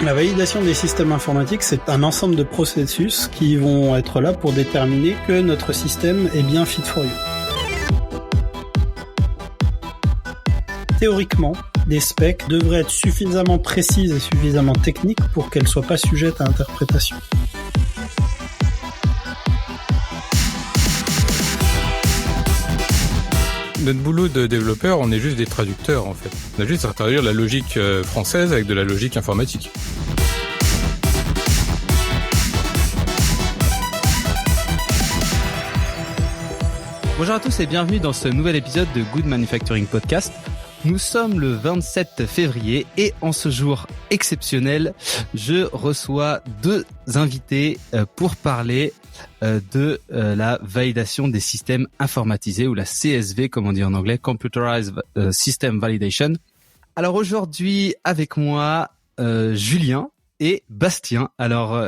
La validation des systèmes informatiques, c'est un ensemble de processus qui vont être là pour déterminer que notre système est bien fit for you. Théoriquement, des specs devraient être suffisamment précises et suffisamment techniques pour qu'elles ne soient pas sujettes à interprétation. Notre boulot de développeur, on est juste des traducteurs en fait. On a juste à traduire la logique française avec de la logique informatique. Bonjour à tous et bienvenue dans ce nouvel épisode de Good Manufacturing Podcast. Nous sommes le 27 février et en ce jour exceptionnel, je reçois deux invités pour parler de la validation des systèmes informatisés ou la CSV comme on dit en anglais, Computerized System Validation. Alors aujourd'hui avec moi Julien et Bastien,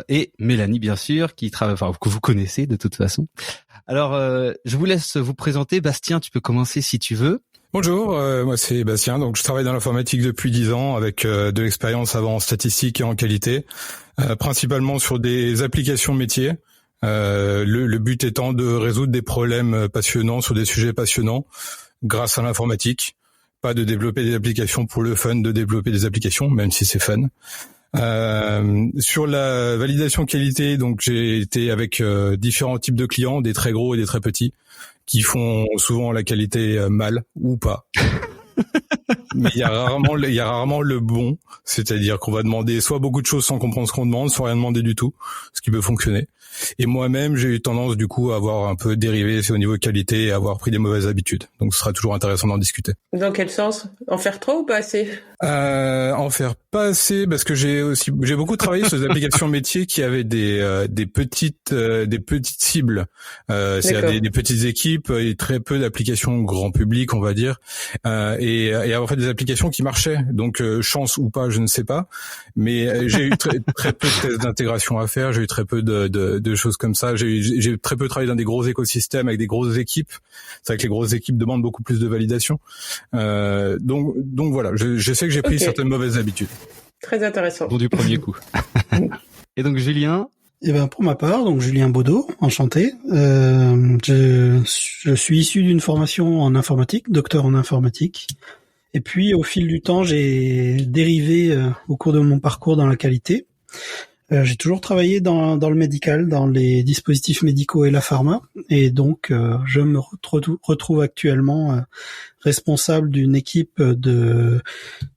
et Mélanie bien sûr qui travaille, que vous connaissez de toute façon. Alors je vous laisse vous présenter. Bastien, tu peux commencer si tu veux. Bonjour, moi c'est Bastien, donc je travaille dans l'informatique depuis 10 ans avec de l'expérience avant en statistique et en qualité, principalement sur des applications métiers. Le but étant de résoudre des problèmes passionnants sur des sujets passionnants grâce à l'informatique, pas de développer des applications pour le fun de développer des applications, même si c'est fun. Sur la validation qualité, donc j'ai été avec différents types de clients, des très gros et des très petits, qui font souvent la qualité mal ou pas. Mais il y a rarement le bon, c'est-à-dire qu'on va demander soit beaucoup de choses sans comprendre ce qu'on demande, soit rien demander du tout, ce qui peut fonctionner. Et moi-même, j'ai eu tendance du coup à avoir un peu dérivé au niveau qualité et à avoir pris des mauvaises habitudes. Donc ce sera toujours intéressant d'en discuter. Dans quel sens? En faire trop ou pas assez? En faire pas assez parce que j'ai beaucoup travaillé sur des applications métiers qui avaient des petites cibles, c'est-à-dire des petites équipes et très peu d'applications grand public, on va dire, et avoir fait des applications qui marchaient. Donc chance ou pas, je ne sais pas, mais j'ai eu très peu de tests d'intégration à faire, j'ai eu très peu de choses comme ça. J'ai très peu travaillé dans des gros écosystèmes avec des grosses équipes. C'est vrai que les grosses équipes demandent beaucoup plus de validation. Donc voilà, je sais que j'ai pris certaines mauvaises habitudes. Très intéressant. Bon du premier coup. Et donc Julien? Eh ben pour ma part, donc Julien Baudot, enchanté. Je suis issu d'une formation en informatique, docteur en informatique. Et puis au fil du temps, j'ai dérivé au cours de mon parcours dans la qualité. J'ai toujours travaillé dans le médical, dans les dispositifs médicaux et la pharma, et donc je me retrouve actuellement responsable d'une équipe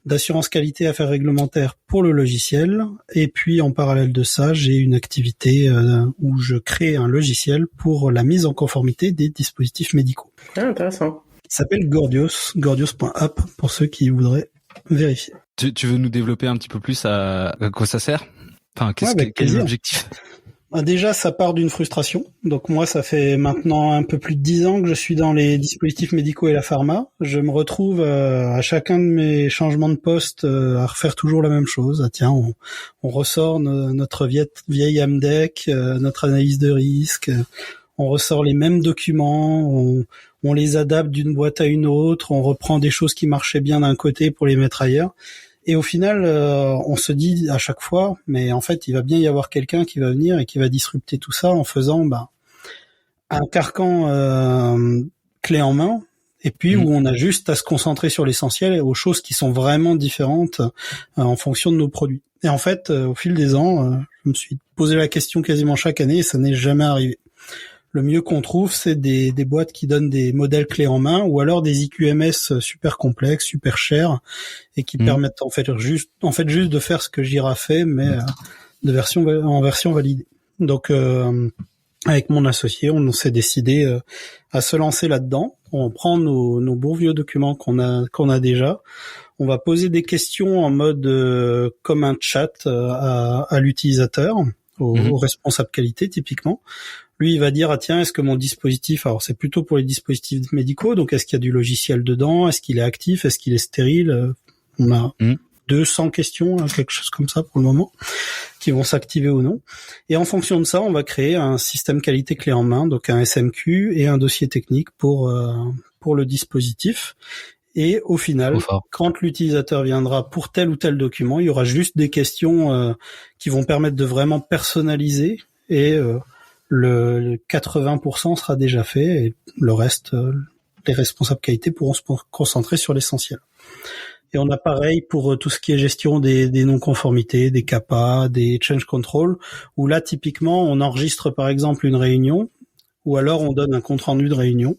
d'assurance qualité affaires réglementaires pour le logiciel, et puis en parallèle de ça, j'ai une activité où je crée un logiciel pour la mise en conformité des dispositifs médicaux. Ah, intéressant. Il s'appelle Gordios.app pour ceux qui voudraient vérifier. Tu veux nous développer un petit peu plus à quoi ça sert? Enfin, quel est l'objectif? Déjà, ça part d'une frustration. Donc moi, ça fait maintenant un peu plus de 10 ans que je suis dans les dispositifs médicaux et la pharma. Je me retrouve à chacun de mes changements de poste à refaire toujours la même chose. Ah, tiens, on ressort notre vieille AMDEC, notre analyse de risque, on ressort les mêmes documents, on les adapte d'une boîte à une autre, on reprend des choses qui marchaient bien d'un côté pour les mettre ailleurs. Et au final, on se dit à chaque fois, mais en fait, il va bien y avoir quelqu'un qui va venir et qui va disrupter tout ça en faisant un carcan clé en main, et puis où on a juste à se concentrer sur l'essentiel et aux choses qui sont vraiment différentes en fonction de nos produits. Et en fait, au fil des ans, je me suis posé la question quasiment chaque année et ça n'est jamais arrivé. Le mieux qu'on trouve, c'est des boîtes qui donnent des modèles clés en main ou alors des IQMS super complexes, super chers et qui permettent en fait juste de faire ce que Jira fait, mais en version validée. Donc avec mon associé, on s'est décidé à se lancer là-dedans. On prend nos bons vieux documents qu'on a déjà. On va poser des questions en mode comme un chat à l'utilisateur, au responsable qualité typiquement. Lui, il va dire, tiens, est-ce que mon dispositif, alors c'est plutôt pour les dispositifs médicaux, donc est-ce qu'il y a du logiciel dedans, est-ce qu'il est actif, est-ce qu'il est stérile? On a 200 questions, quelque chose comme ça pour le moment, qui vont s'activer ou non. Et en fonction de ça, on va créer un système qualité clé en main, donc un SMQ et un dossier technique pour le dispositif. Et au final, quand l'utilisateur viendra pour tel ou tel document, il y aura juste des questions qui vont permettre de vraiment personnaliser, et le 80% sera déjà fait, et le reste, les responsables qualité pourront se concentrer sur l'essentiel. Et on a pareil pour tout ce qui est gestion des non-conformités, des CAPA, des change control, où là, typiquement, on enregistre par exemple une réunion, ou alors on donne un compte-rendu de réunion,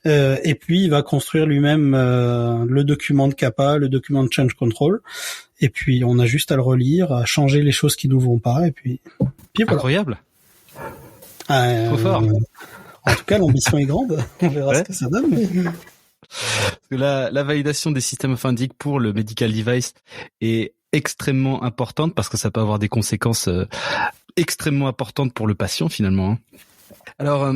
et puis il va construire lui-même le document de CAPA, le document de change control, et puis on a juste à le relire, à changer les choses qui nous vont pas, et puis voilà. Incroyable. Trop fort. En tout cas, l'ambition est grande. On verra ce que ça donne. La validation des systèmes informatiques pour le medical device est extrêmement importante parce que ça peut avoir des conséquences extrêmement importantes pour le patient finalement. Alors,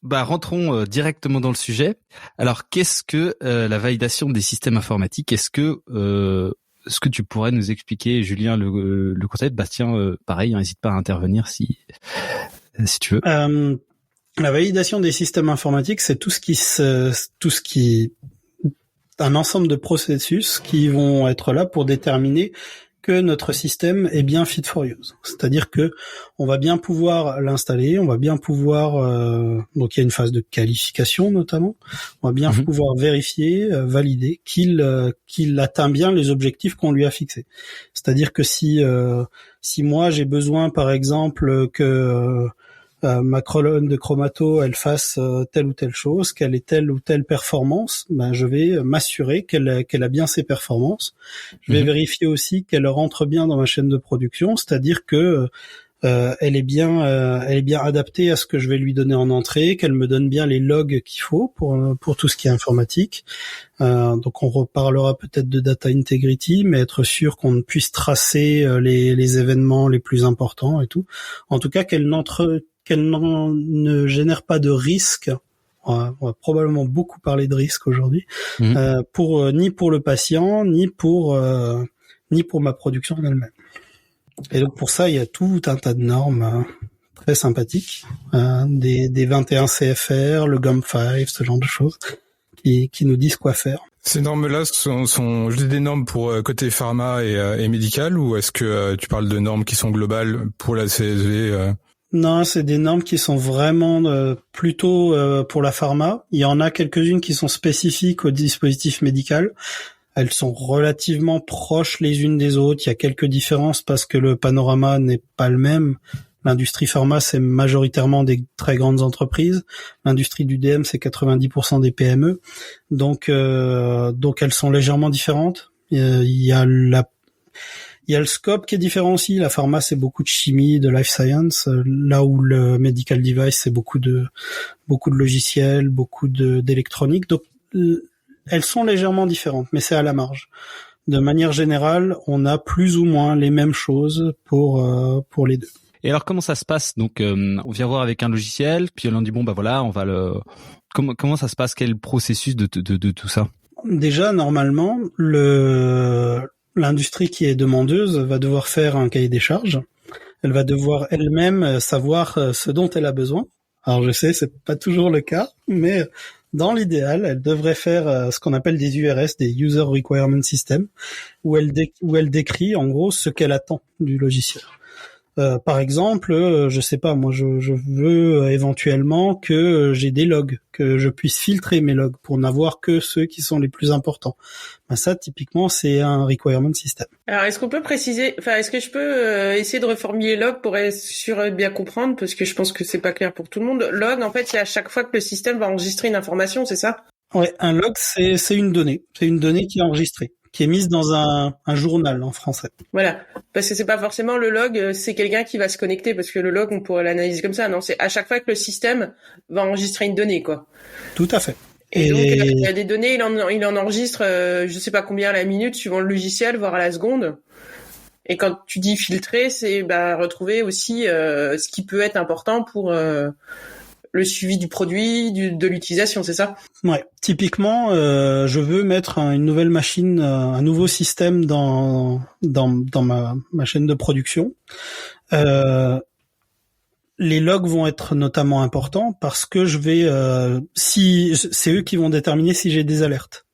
rentrons directement dans le sujet. Alors, qu'est-ce que la validation des systèmes informatiques? Est-ce que tu pourrais nous expliquer, Julien, le concept? Bastien, pareil, n'hésite pas à intervenir si tu veux. La validation des systèmes informatiques, c'est tout ce qui un ensemble de processus qui vont être là pour déterminer que notre système est bien fit for use. C'est-à-dire que on va bien pouvoir l'installer, on va bien pouvoir donc il y a une phase de qualification notamment, on va bien pouvoir vérifier, valider qu'il atteint bien les objectifs qu'on lui a fixés. C'est-à-dire que si moi j'ai besoin par exemple que ma colonne de chromato elle fasse telle ou telle chose, qu'elle ait telle ou telle performance, je vais m'assurer qu'elle a bien ses performances. Je vais vérifier aussi qu'elle rentre bien dans ma chaîne de production, c'est-à-dire que elle est bien adaptée à ce que je vais lui donner en entrée, qu'elle me donne bien les logs qu'il faut pour tout ce qui est informatique. Donc on reparlera peut-être de data integrity, mais être sûr qu'on puisse tracer les événements les plus importants et tout. En tout cas, qu'elle ne génère pas de risque. On va probablement beaucoup parler de risque aujourd'hui, ni pour le patient, ni pour ma production en elle-même. Et donc pour ça, il y a tout un tas de normes très sympathiques, des 21 CFR, le GOM5, ce genre de choses, qui nous disent quoi faire. Ces normes-là sont juste des normes pour côté pharma et médical, ou est-ce que tu parles de normes qui sont globales pour la CSV Non, c'est des normes qui sont vraiment plutôt pour la pharma. Il y en a quelques-unes qui sont spécifiques au dispositif médical. Elles sont relativement proches les unes des autres. Il y a quelques différences parce que le panorama n'est pas le même. L'industrie pharma, c'est majoritairement des très grandes entreprises. L'industrie du DM, c'est 90% des PME. Donc elles sont légèrement différentes. Il y a le scope qui est différent aussi. La pharma, c'est beaucoup de chimie, de life science, là où le medical device, c'est beaucoup de logiciels, beaucoup d'électronique. Donc, elles sont légèrement différentes, mais c'est à la marge. De manière générale, on a plus ou moins les mêmes choses pour les deux. Et alors, comment ça se passe? Donc, on vient voir avec un logiciel, puis on dit on va le. Comment ça se passe? Quel processus de tout ça? Déjà, normalement, l'industrie qui est demandeuse va devoir faire un cahier des charges. Elle va devoir elle-même savoir ce dont elle a besoin. Alors je sais, c'est pas toujours le cas, mais dans l'idéal, elle devrait faire ce qu'on appelle des URS, des User Requirement System, où elle décrit en gros ce qu'elle attend du logiciel. Par exemple, je sais pas, moi je veux éventuellement que j'ai des logs, que je puisse filtrer mes logs pour n'avoir que ceux qui sont les plus importants. Ça typiquement c'est un requirement system. Alors est-ce qu'on peut préciser, est-ce que je peux essayer de reformuler log pour être sûr de bien comprendre, parce que je pense que c'est pas clair pour tout le monde. Log, en fait, c'est à chaque fois que le système va enregistrer une information, c'est ça? Ouais, un log c'est une donnée, qui est enregistrée, qui est mise dans un journal en français. Voilà, parce que c'est pas forcément le log, c'est quelqu'un qui va se connecter, parce que le log, on pourrait l'analyser comme ça, non, c'est à chaque fois que le système va enregistrer une donnée, quoi. Tout à fait. Et donc, il y a des données, il en enregistre, je sais pas combien à la minute, suivant le logiciel, voire à la seconde. Et quand tu dis filtrer, c'est retrouver aussi ce qui peut être important pour le suivi du produit, de l'utilisation, c'est ça? Ouais. Typiquement, je veux mettre une nouvelle machine, un nouveau système dans ma chaîne de production. Les logs vont être notamment importants parce que je vais, si c'est eux qui vont déterminer si j'ai des alertes.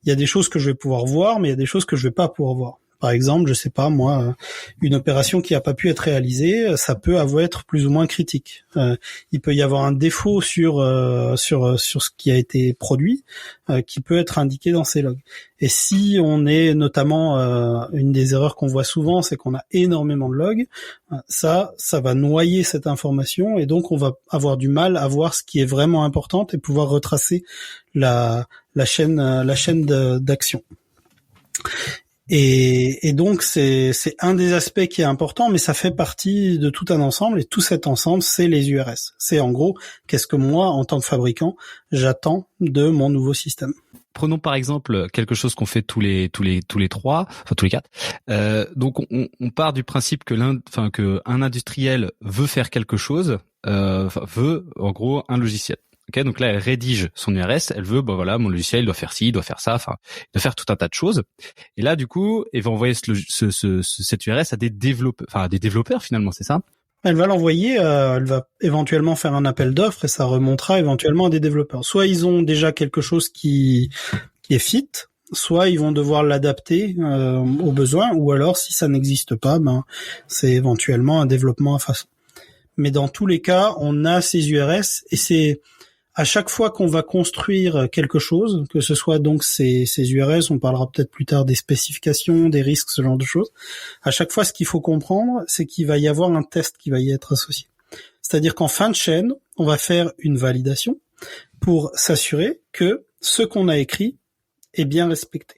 il y a des choses que je vais pouvoir voir, mais il y a des choses que je vais pas pouvoir voir. Par exemple, je sais pas moi, une opération qui a pas pu être réalisée, ça peut être plus ou moins critique. Il peut y avoir un défaut sur ce qui a été produit qui peut être indiqué dans ces logs. Et si on est notamment une des erreurs qu'on voit souvent, c'est qu'on a énormément de logs, ça va noyer cette information et donc on va avoir du mal à voir ce qui est vraiment important et pouvoir retracer la chaîne d'action. Et donc c'est un des aspects qui est important, mais ça fait partie de tout un ensemble, et tout cet ensemble, c'est les URS. C'est en gros, qu'est-ce que moi, en tant que fabricant, j'attends de mon nouveau système. Prenons par exemple quelque chose qu'on fait tous les trois, enfin tous les quatre. Donc on part du principe que un industriel veut faire quelque chose, veut en gros un logiciel. Ok, donc là, elle rédige son URS, elle veut, mon logiciel, il doit faire ci, il doit faire ça, il doit faire tout un tas de choses. Et là, du coup, elle va envoyer cette URS à des développeurs finalement, c'est ça? Elle va l'envoyer, elle va éventuellement faire un appel d'offres et ça remontera éventuellement à des développeurs. Soit ils ont déjà quelque chose qui est fit, soit ils vont devoir l'adapter aux besoins, ou alors si ça n'existe pas, c'est éventuellement un développement à façon. Mais dans tous les cas, on a ces URS et c'est à chaque fois qu'on va construire quelque chose, que ce soit donc ces URS, on parlera peut-être plus tard des spécifications, des risques, ce genre de choses. À chaque fois, ce qu'il faut comprendre, c'est qu'il va y avoir un test qui va y être associé. C'est-à-dire qu'en fin de chaîne, on va faire une validation pour s'assurer que ce qu'on a écrit est bien respecté.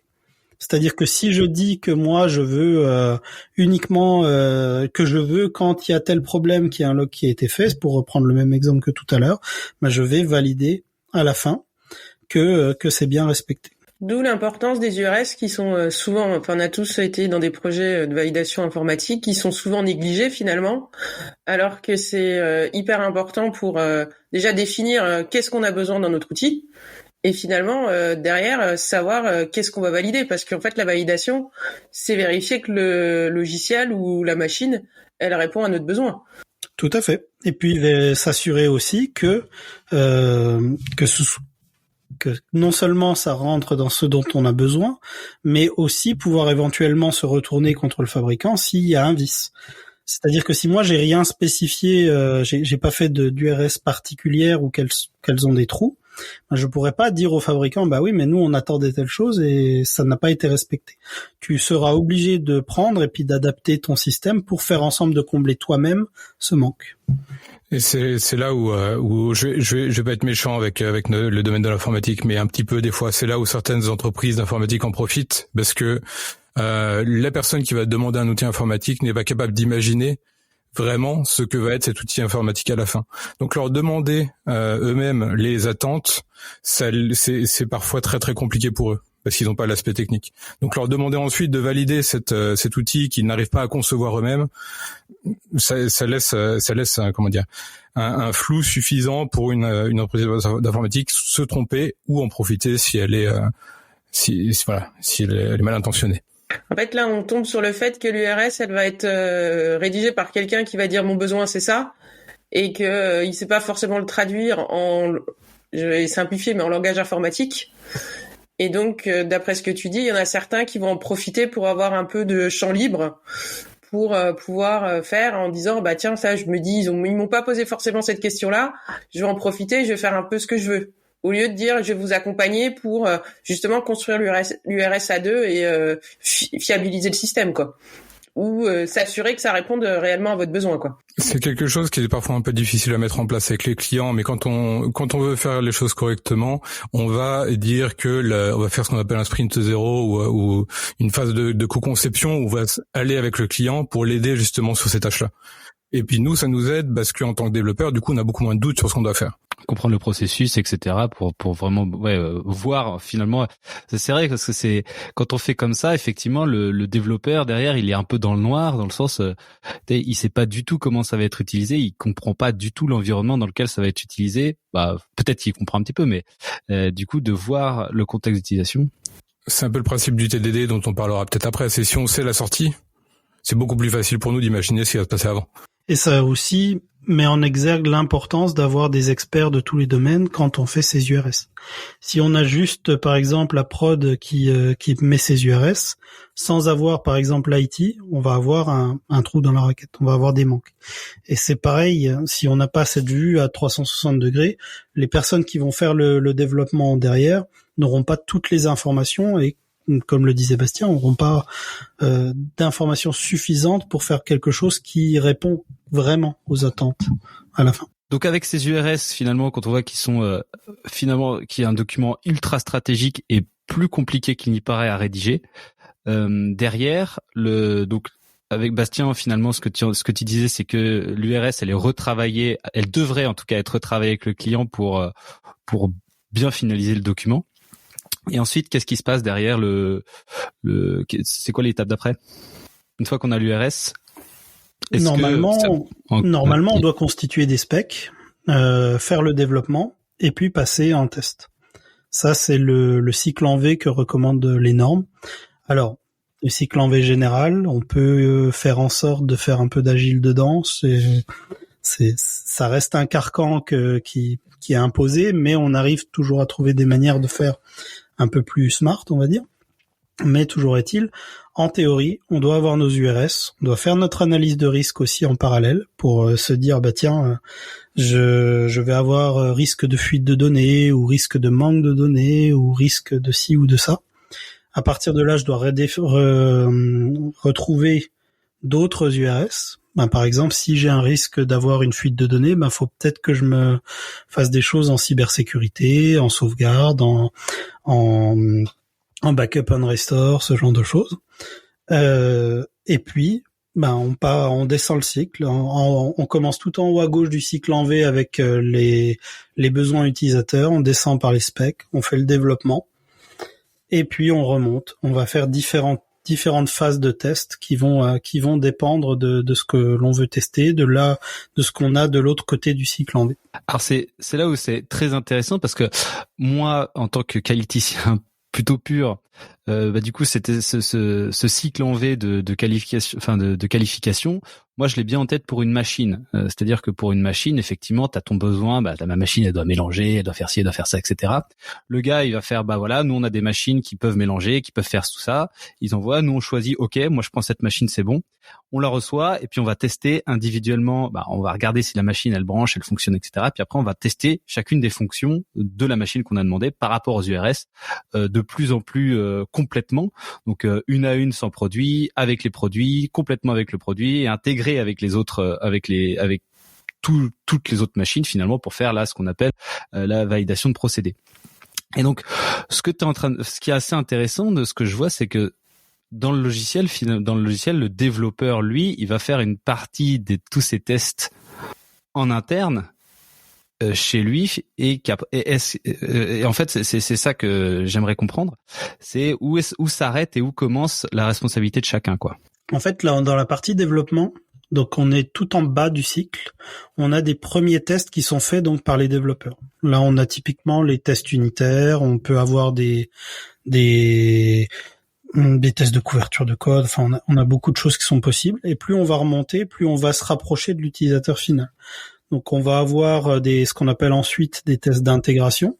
C'est-à-dire que si je dis que moi je veux uniquement que je veux quand il y a tel problème qu'il y a un log qui a été fait, pour reprendre le même exemple que tout à l'heure, je vais valider à la fin que c'est bien respecté. D'où l'importance des URS qui sont souvent, on a tous été dans des projets de validation informatique qui sont souvent négligés finalement, alors que c'est hyper important pour déjà définir qu'est-ce qu'on a besoin dans notre outil. Et finalement, derrière, savoir qu'est-ce qu'on va valider. Parce qu'en fait, la validation, c'est vérifier que le logiciel ou la machine, elle répond à notre besoin. Tout à fait. Et puis, s'assurer aussi que non seulement ça rentre dans ce dont on a besoin, mais aussi pouvoir éventuellement se retourner contre le fabricant s'il y a un vice. C'est-à-dire que si moi j'ai rien spécifié, j'ai pas fait d'URS particulière ou qu'elles ont des trous, je pourrais pas dire au fabricant oui mais nous on attendait telle chose et ça n'a pas été respecté. Tu seras obligé de prendre et puis d'adapter ton système pour faire ensemble de combler toi-même ce manque. Et c'est là où je vais pas être méchant avec le domaine de l'informatique, mais un petit peu des fois c'est là où certaines entreprises d'informatique en profitent, parce que la personne qui va demander un outil informatique n'est pas capable d'imaginer vraiment ce que va être cet outil informatique à la fin. Donc leur demander eux-mêmes les attentes, c'est parfois très très compliqué pour eux parce qu'ils n'ont pas l'aspect technique. Donc leur demander ensuite de valider cet outil qu'ils n'arrivent pas à concevoir eux-mêmes, ça laisse un flou suffisant pour une entreprise d'informatique se tromper ou en profiter si elle est si elle est mal intentionnée. En fait, là, on tombe sur le fait que l'URS, elle va être rédigée par quelqu'un qui va dire mon besoin c'est ça, et que il sait pas forcément le traduire je vais simplifier, mais en langage informatique. Et donc, d'après ce que tu dis, il y en a certains qui vont en profiter pour avoir un peu de champ libre pour pouvoir faire en disant tiens, ça, je me dis ils m'ont pas posé forcément cette question-là, je vais en profiter, je vais faire un peu ce que je veux. Au lieu de dire je vais vous accompagner pour justement construire l'URS à deux et fiabiliser le système, quoi. Ou s'assurer que ça réponde réellement à votre besoin, quoi. C'est quelque chose qui est parfois un peu difficile à mettre en place avec les clients, mais quand on veut faire les choses correctement, on va dire que on va faire ce qu'on appelle un sprint zéro ou une phase de co-conception où on va aller avec le client pour l'aider justement sur ces tâches-là. Et puis nous, ça nous aide parce qu'en tant que développeur, du coup, on a beaucoup moins de doutes sur ce qu'on doit faire. Comprendre le processus, etc. pour vraiment voir finalement. C'est vrai parce que c'est quand on fait comme ça, effectivement, le développeur derrière, il est un peu dans le noir, dans le sens, il sait pas du tout comment ça va être utilisé, il comprend pas du tout l'environnement dans lequel ça va être utilisé. Peut-être qu'il comprend un petit peu, mais du coup, de voir le contexte d'utilisation. C'est un peu le principe du TDD dont on parlera peut-être après. C'est si on sait la sortie, c'est beaucoup plus facile pour nous d'imaginer ce qui va se passer avant. Et ça aussi met en exergue l'importance d'avoir des experts de tous les domaines quand on fait ses URS. Si on a juste, par exemple, la prod qui met ses URS, sans avoir, par exemple, l'IT, on va avoir un trou dans la raquette, on va avoir des manques. Et c'est pareil, si on n'a pas cette vue à 360 degrés, les personnes qui vont faire le développement derrière n'auront pas toutes les informations et, comme le disait Bastien, n'auront pas d'informations suffisantes pour faire quelque chose qui répond vraiment aux attentes à la fin. Donc avec ces URS, finalement, quand on voit qu'ils sont qui est un document ultra stratégique et plus compliqué qu'il n'y paraît à rédiger, derrière donc avec Bastien, finalement, ce que tu disais, c'est que l'URS, elle est retravaillée, elle devrait en tout cas être retravaillée avec le client pour bien finaliser le document. Et ensuite, qu'est-ce qui se passe derrière c'est quoi l'étape d'après? Une fois qu'on a l'URS, normalement, on doit constituer des specs, faire le développement et puis passer en test. Ça, c'est le cycle en V que recommandent les normes. Alors, le cycle en V général, on peut faire en sorte de faire un peu d'agile dedans. Ça reste un carcan qui est imposé, mais on arrive toujours à trouver des manières de faire un peu plus smart, on va dire. Mais toujours est-il, en théorie, on doit avoir nos URS, on doit faire notre analyse de risque aussi en parallèle pour se dire, tiens, je vais avoir risque de fuite de données ou risque de manque de données ou risque de ci ou de ça. À partir de là, je dois retrouver d'autres URS. Par exemple, si j'ai un risque d'avoir une fuite de données, faut peut-être que je me fasse des choses en cybersécurité, en sauvegarde, en backup and restore, ce genre de choses. Et puis, on descend le cycle. On commence tout en haut à gauche du cycle en V avec les besoins utilisateurs. On descend par les specs, on fait le développement. Et puis on remonte. On va faire différentes phases de test qui vont dépendre de ce que l'on veut tester, de ce qu'on a de l'autre côté du cycle en V. Alors c'est là où c'est très intéressant parce que moi, en tant que qualiticien plutôt pur, du coup c'était ce cycle en V de qualification, de qualification. Moi, je l'ai bien en tête pour une machine. C'est-à-dire que pour une machine, effectivement, t'as ton besoin, ma machine, elle doit mélanger, elle doit faire ci, elle doit faire ça, etc. Le gars, il va faire, nous, on a des machines qui peuvent mélanger, qui peuvent faire tout ça. Ils envoient, nous, on choisit, ok, moi, je prends cette machine, c'est bon. On la reçoit, et puis on va tester individuellement, on va regarder si la machine, elle branche, elle fonctionne, etc. Puis après, on va tester chacune des fonctions de la machine qu'on a demandé par rapport aux URS, de plus en plus complètement. Donc, une à une sans produit, avec les produits, complètement avec le produit, et intégré avec les autres, avec toutes les autres machines finalement pour faire là ce qu'on appelle la validation de procédés. Et donc, ce qui est assez intéressant de ce que je vois, c'est que dans le logiciel, le développeur, lui, il va faire une partie de tous ces tests en interne chez lui et en fait c'est ça que j'aimerais comprendre, c'est où s'arrête et où commence la responsabilité de chacun, quoi. En fait, là, dans la partie développement, donc on est tout en bas du cycle. On a des premiers tests qui sont faits donc par les développeurs. Là, on a typiquement les tests unitaires. On peut avoir des tests de couverture de code. Enfin, on a beaucoup de choses qui sont possibles. Et plus on va remonter, plus on va se rapprocher de l'utilisateur final. Donc, on va avoir ce qu'on appelle ensuite des tests d'intégration,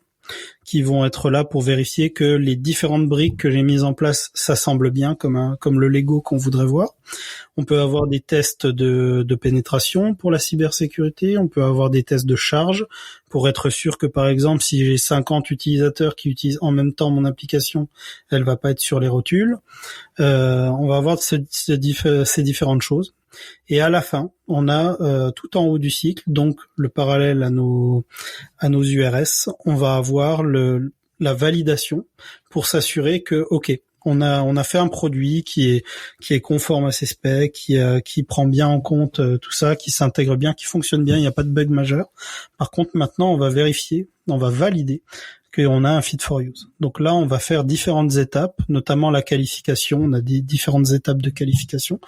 qui vont être là pour vérifier que les différentes briques que j'ai mises en place s'assemblent bien comme le Lego qu'on voudrait voir. On peut avoir des tests de pénétration pour la cybersécurité, on peut avoir des tests de charge pour être sûr que, par exemple, si j'ai 50 utilisateurs qui utilisent en même temps mon application, elle va pas être sur les rotules. On va avoir ces différentes choses. Et à la fin, on a tout en haut du cycle, donc le parallèle à nos URS, on va avoir la validation pour s'assurer que on a fait un produit qui est conforme à ses specs, qui prend bien en compte tout ça, qui s'intègre bien, qui fonctionne bien, il n'y a pas de bug majeur. Par contre, maintenant, on va vérifier, on va valider qu'on a un fit for use. Donc là, on va faire différentes étapes, notamment la qualification. On a différentes étapes de qualification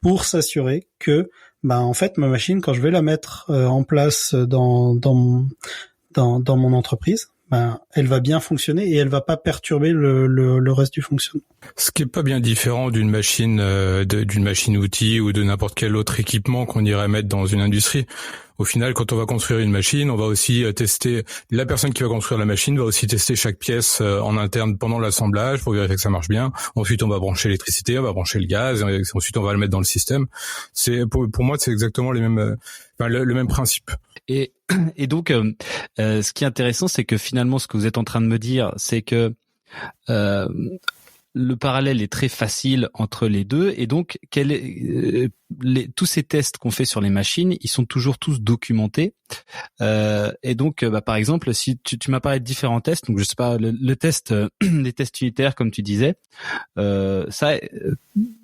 pour s'assurer que, en fait, ma machine, quand je vais la mettre en place dans mon entreprise, elle va bien fonctionner et elle va pas perturber le reste du fonctionnement. Ce qui est pas bien différent d'une machine outil ou de n'importe quel autre équipement qu'on irait mettre dans une industrie. Au final, quand on va construire une machine, on va aussi tester, la personne qui va construire la machine va aussi tester chaque pièce en interne pendant l'assemblage pour vérifier que ça marche bien. Ensuite, on va brancher l'électricité, on va brancher le gaz, et ensuite on va le mettre dans le système. C'est pour moi, c'est exactement les mêmes, le même principe. Et donc, ce qui est intéressant, c'est que finalement, ce que vous êtes en train de me dire, c'est que le parallèle est très facile entre les deux, et donc tous ces tests qu'on fait sur les machines, ils sont toujours tous documentés. Et donc, par exemple, si tu m'as parlé de différents tests, donc je sais pas, le test, les tests unitaires, comme tu disais,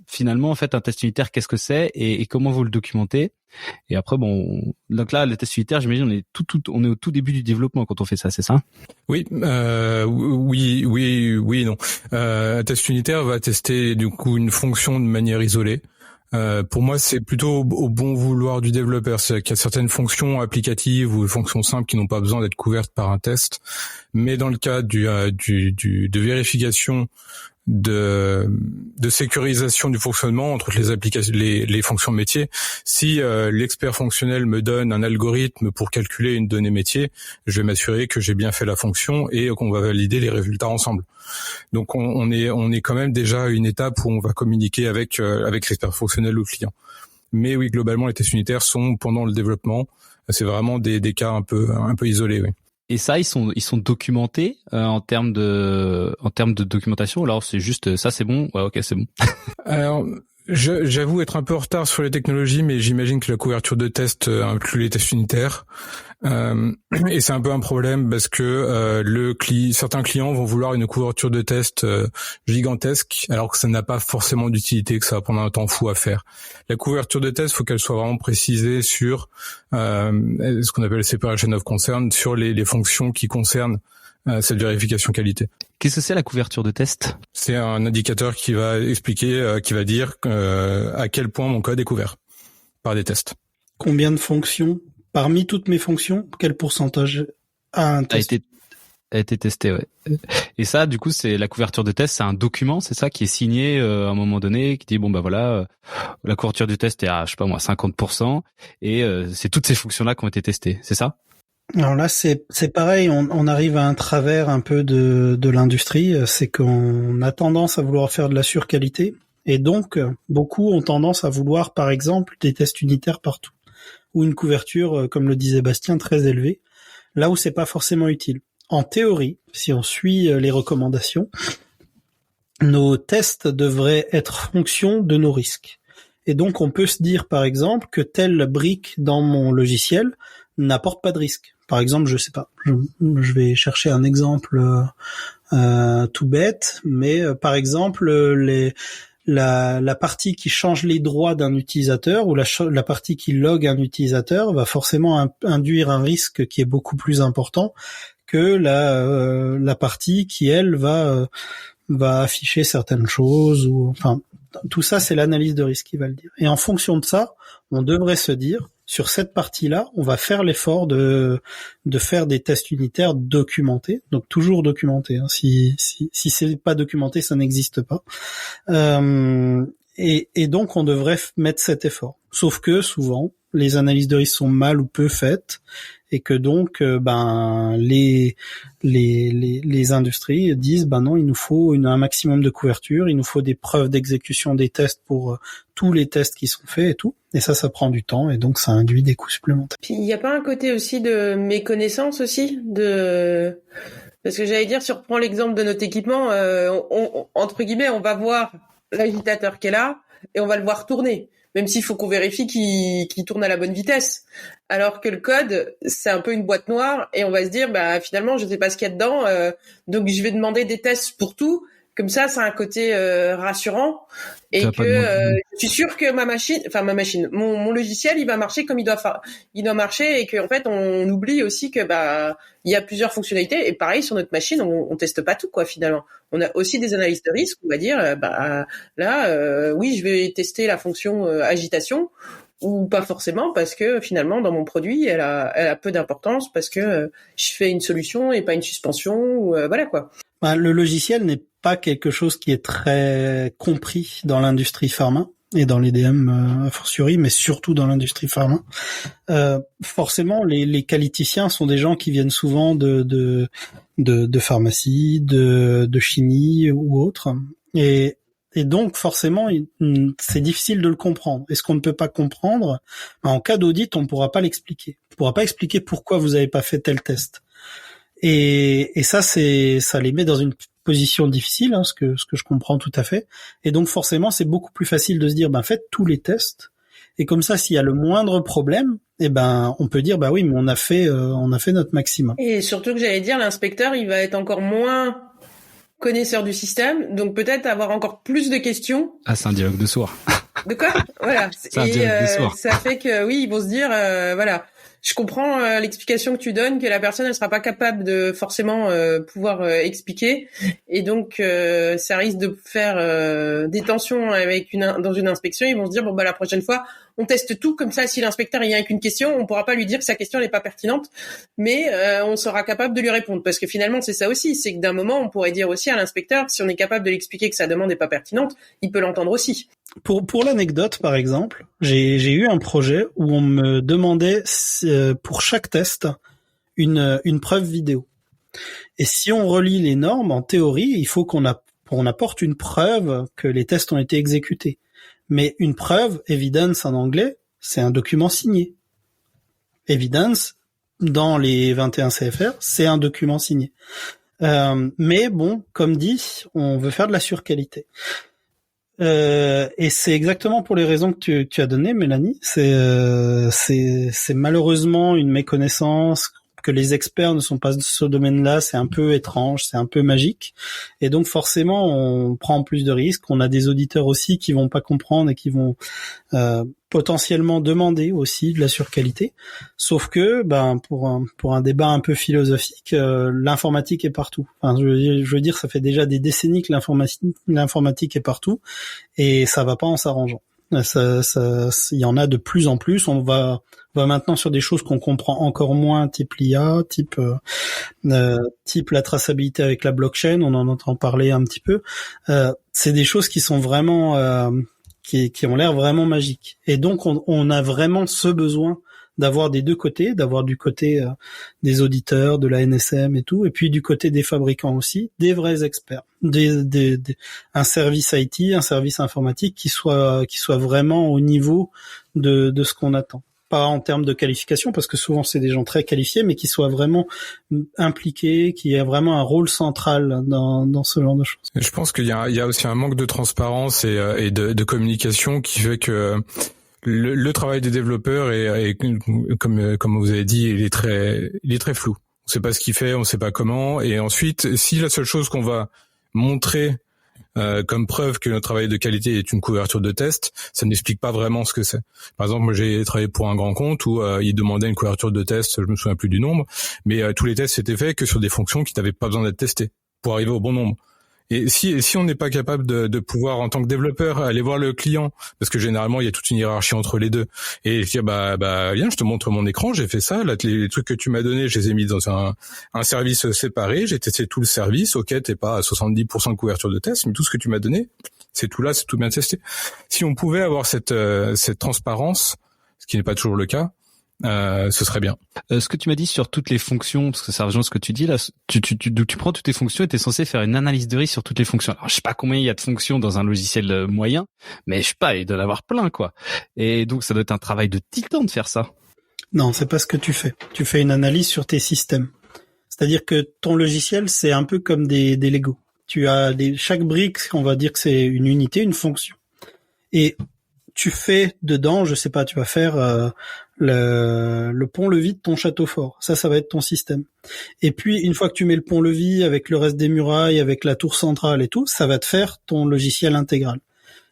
finalement, en fait, un test unitaire, qu'est-ce que c'est et comment vous le documentez? Et après, donc là, le test unitaire, j'imagine, on est au tout début du développement quand on fait ça, c'est ça? Oui, oui, non. Un test unitaire va tester du coup une fonction de manière isolée. Pour moi, c'est plutôt au bon vouloir du développeur. C'est qu'il y a certaines fonctions applicatives ou fonctions simples qui n'ont pas besoin d'être couvertes par un test. Mais dans le cas de vérification de sécurisation du fonctionnement entre les applications, les fonctions métiers. Si l'expert fonctionnel me donne un algorithme pour calculer une donnée métier, je vais m'assurer que j'ai bien fait la fonction et qu'on va valider les résultats ensemble. Donc on est quand même déjà à une étape où on va communiquer avec l'expert fonctionnel ou le client. Mais oui, globalement, les tests unitaires sont pendant le développement. C'est vraiment des cas un peu isolés, oui. Et ça, ils sont documentés en termes de documentation. Alors c'est juste ça, c'est bon. Ouais, ok, c'est bon. Alors, j'avoue être un peu en retard sur les technologies, mais j'imagine que la couverture de test inclut les tests unitaires. Et c'est un peu un problème parce que certains clients vont vouloir une couverture de test gigantesque, alors que ça n'a pas forcément d'utilité, que ça va prendre un temps fou à faire. La couverture de test, faut qu'elle soit vraiment précisée sur ce qu'on appelle separation of concern, sur les fonctions qui concernent cette vérification qualité. Qu'est-ce que c'est la couverture de test? C'est un indicateur qui va expliquer, qui va dire à quel point mon code est couvert par des tests. Combien de fonctions? Parmi toutes mes fonctions, quel pourcentage a un test? A été testé, ouais. Et ça, du coup, c'est la couverture de test, c'est un document, c'est ça, qui est signé à un moment donné, qui dit la couverture du test est à, je sais pas moi, 50%, et c'est toutes ces fonctions-là qui ont été testées, c'est ça? Alors là, c'est pareil, on arrive à un travers un peu de l'industrie, c'est qu'on a tendance à vouloir faire de la surqualité, et donc beaucoup ont tendance à vouloir, par exemple, des tests unitaires partout, ou une couverture, comme le disait Bastien, très élevée, là où c'est pas forcément utile. En théorie, si on suit les recommandations, nos tests devraient être fonction de nos risques. Et donc, on peut se dire, par exemple, que telle brique dans mon logiciel n'apporte pas de risque. Par exemple, je sais pas, je vais chercher un exemple tout bête, mais par exemple, la partie qui change les droits d'un utilisateur ou la partie qui log un utilisateur va forcément induire un risque qui est beaucoup plus important que la partie qui, elle, va afficher certaines choses, ou enfin tout ça, c'est l'analyse de risque qui va le dire. Et en fonction de ça, on devrait se dire, sur cette partie-là, on va faire l'effort de faire des tests unitaires documentés, donc toujours documentés. Hein. Si c'est pas documenté, ça n'existe pas. Et donc on devrait mettre cet effort. Sauf que souvent, les analyses de risque sont mal ou peu faites, et que donc les industries disent non, il nous faut un maximum de couverture, il nous faut des preuves d'exécution des tests pour tous les tests qui sont faits et tout, et ça prend du temps, et donc ça induit des coûts supplémentaires. Puis il n'y a pas un côté aussi de méconnaissance aussi parce que j'allais dire, si on reprend l'exemple de notre équipement, entre guillemets, on va voir l'agitateur qui est là et on va le voir tourner, même s'il faut qu'on vérifie qu'il tourne à la bonne vitesse. Alors que le code, c'est un peu une boîte noire, et on va se dire, finalement, je sais pas ce qu'il y a dedans, donc je vais demander des tests pour tout. Comme ça, c'est un côté rassurant, et que je suis sûr que mon logiciel, il va marcher comme il doit marcher, et qu'en fait, on oublie aussi que il y a plusieurs fonctionnalités. Et pareil, sur notre machine, on teste pas tout, quoi, finalement. On a aussi des analyses de risque. On va dire, oui, je vais tester la fonction agitation. ou pas forcément parce que finalement dans mon produit elle a peu d'importance parce que je fais une solution et pas une suspension ou voilà quoi. Le logiciel n'est pas quelque chose qui est très compris dans l'industrie pharma et dans l'EDM a fortiori, mais surtout dans l'industrie pharma. Forcément, les qualiticiens sont des gens qui viennent souvent de pharmacie, de chimie ou autre, et donc forcément, c'est difficile de le comprendre. Et ce qu'on ne peut pas comprendre, en cas d'audit, on ne pourra pas l'expliquer. On ne pourra pas expliquer pourquoi vous n'avez pas fait tel test. Et ça les met dans une position difficile, ce que je comprends tout à fait. Et donc forcément, c'est beaucoup plus facile de se dire, faites tous les tests. Et comme ça, s'il y a le moindre problème, on peut dire, oui, mais on a fait notre maximum. Et surtout que j'allais dire, l'inspecteur, il va être encore moins connaisseur du système, donc peut-être avoir encore plus de questions. Ah, c'est un dialogue de sourds. De quoi? Voilà. C'est un dialogue de sourds. Ça fait que oui, ils vont se dire, voilà. Je comprends l'explication que tu donnes, que la personne elle sera pas capable de forcément pouvoir expliquer, et donc ça risque de faire des tensions dans une inspection. Ils vont se dire la prochaine fois on teste tout, comme ça si l'inspecteur il vient avec une question, on pourra pas lui dire que sa question n'est pas pertinente, mais on sera capable de lui répondre, parce que finalement c'est ça aussi, c'est que d'un moment on pourrait dire aussi à l'inspecteur, si on est capable de l'expliquer que sa demande n'est pas pertinente, il peut l'entendre aussi. Pour l'anecdote, par exemple, j'ai eu un projet où on me demandait pour chaque test une preuve vidéo. Et si on relit les normes, en théorie, il faut qu'on apporte une preuve que les tests ont été exécutés. Mais une preuve, evidence en anglais, c'est un document signé. Evidence, dans les 21 CFR, c'est un document signé. Mais bon, comme dit, on veut faire de la surqualité. Et c'est exactement pour les raisons que tu as données, Mélanie. C'est malheureusement une méconnaissance, que les experts ne sont pas de ce domaine-là, c'est un peu étrange, c'est un peu magique. Et donc forcément, on prend plus de risques. On a des auditeurs aussi qui vont pas comprendre et qui vont potentiellement demander aussi de la surqualité. Sauf que, pour un débat un peu philosophique, l'informatique est partout. Enfin, je veux dire, ça fait déjà des décennies que l'informatique est partout, et ça va pas en s'arrangeant. Il y en a de plus en plus. On va maintenant sur des choses qu'on comprend encore moins, type l'IA, type la traçabilité avec la blockchain. On en entend parler un petit peu. C'est des choses qui sont vraiment qui ont l'air vraiment magiques. Et donc on a vraiment ce besoin d'avoir des deux côtés, d'avoir du côté des auditeurs, de la NSM et tout, et puis du côté des fabricants aussi, des vrais experts, un service IT, un service informatique qui soit vraiment au niveau de ce qu'on attend. Pas en termes de qualification, parce que souvent c'est des gens très qualifiés, mais qui soient vraiment impliqués, qui aient vraiment un rôle central dans ce genre de choses. Je pense qu'il y a aussi un manque de transparence et de communication qui fait que le travail des développeurs est comme vous avez dit, il est très flou. On sait pas ce qu'il fait, on sait pas comment, et ensuite, si la seule chose qu'on va montrer comme preuve que notre travail de qualité est une couverture de test, ça n'explique pas vraiment ce que c'est. Par exemple, moi j'ai travaillé pour un grand compte où il demandait une couverture de test, je me souviens plus du nombre, mais tous les tests étaient faits que sur des fonctions qui n'avaient pas besoin d'être testées pour arriver au bon nombre. Et si on n'est pas capable de pouvoir, en tant que développeur, aller voir le client, parce que généralement il y a toute une hiérarchie entre les deux, et dire viens, je te montre mon écran, j'ai fait ça, là les trucs que tu m'as donné, je les ai mis dans un service séparé, j'ai testé tout le service, ok, t'es pas à 70% de couverture de test, mais tout ce que tu m'as donné, c'est tout là, c'est tout bien testé. Si on pouvait avoir cette transparence, ce qui n'est pas toujours le cas, ce serait bien. Ce que tu m'as dit sur toutes les fonctions, parce que ça rejoint ce que tu dis là, tu prends toutes tes fonctions et t'es censé faire une analyse de risque sur toutes les fonctions. Alors je sais pas combien il y a de fonctions dans un logiciel moyen, mais je sais pas, il doit y en avoir plein quoi. Et donc ça doit être un travail de titan de faire ça. Non, c'est pas ce que tu fais. Tu fais une analyse sur tes systèmes. C'est-à-dire que ton logiciel, c'est un peu comme des Lego. Tu as chaque brique, on va dire que c'est une unité, une fonction. Et tu fais dedans, je sais pas, tu vas faire le pont-levis de ton château fort. Ça va être ton système. Et puis, une fois que tu mets le pont-levis avec le reste des murailles, avec la tour centrale et tout, ça va te faire ton logiciel intégral.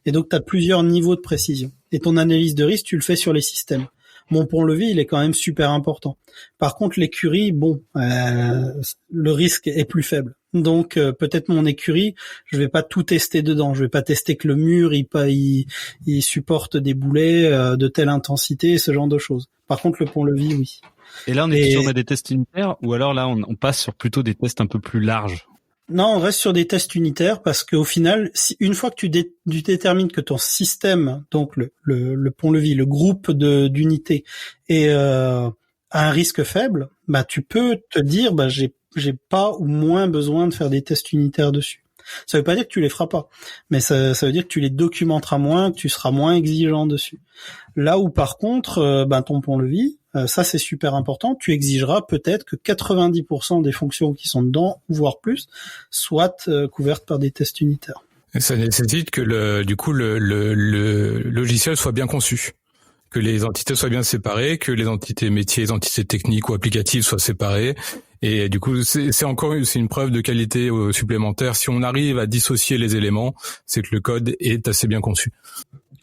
Et donc, tu as plusieurs niveaux de précision. Et ton analyse de risque, tu le fais sur les systèmes. Mon pont-levis, il est quand même super important. Par contre, l'écurie, le risque est plus faible. Donc peut-être mon écurie, je vais pas tout tester dedans. Je vais pas tester que le mur il supporte des boulets de telle intensité, ce genre de choses. Par contre, le pont-levis, oui. Et là, on est sur des tests unitaires, ou alors là, on passe sur plutôt des tests un peu plus larges? Non, on reste sur des tests unitaires parce qu'au final, une fois que tu détermines que ton système, donc le pont-levis, le groupe d'unités, a un risque faible, bah tu peux te dire, bah j'ai pas ou moins besoin de faire des tests unitaires dessus. Ça veut pas dire que tu les feras pas, mais ça veut dire que tu les documenteras moins, que tu seras moins exigeant dessus. Là où par contre, ton pont-levis, ça c'est super important, tu exigeras peut-être que 90% des fonctions qui sont dedans, voire plus, soient couvertes par des tests unitaires. Et ça nécessite que le logiciel soit bien conçu, que les entités soient bien séparées, que les entités métiers, les entités techniques ou applicatives soient séparées. Et du coup, c'est une preuve de qualité supplémentaire. Si on arrive à dissocier les éléments, c'est que le code est assez bien conçu.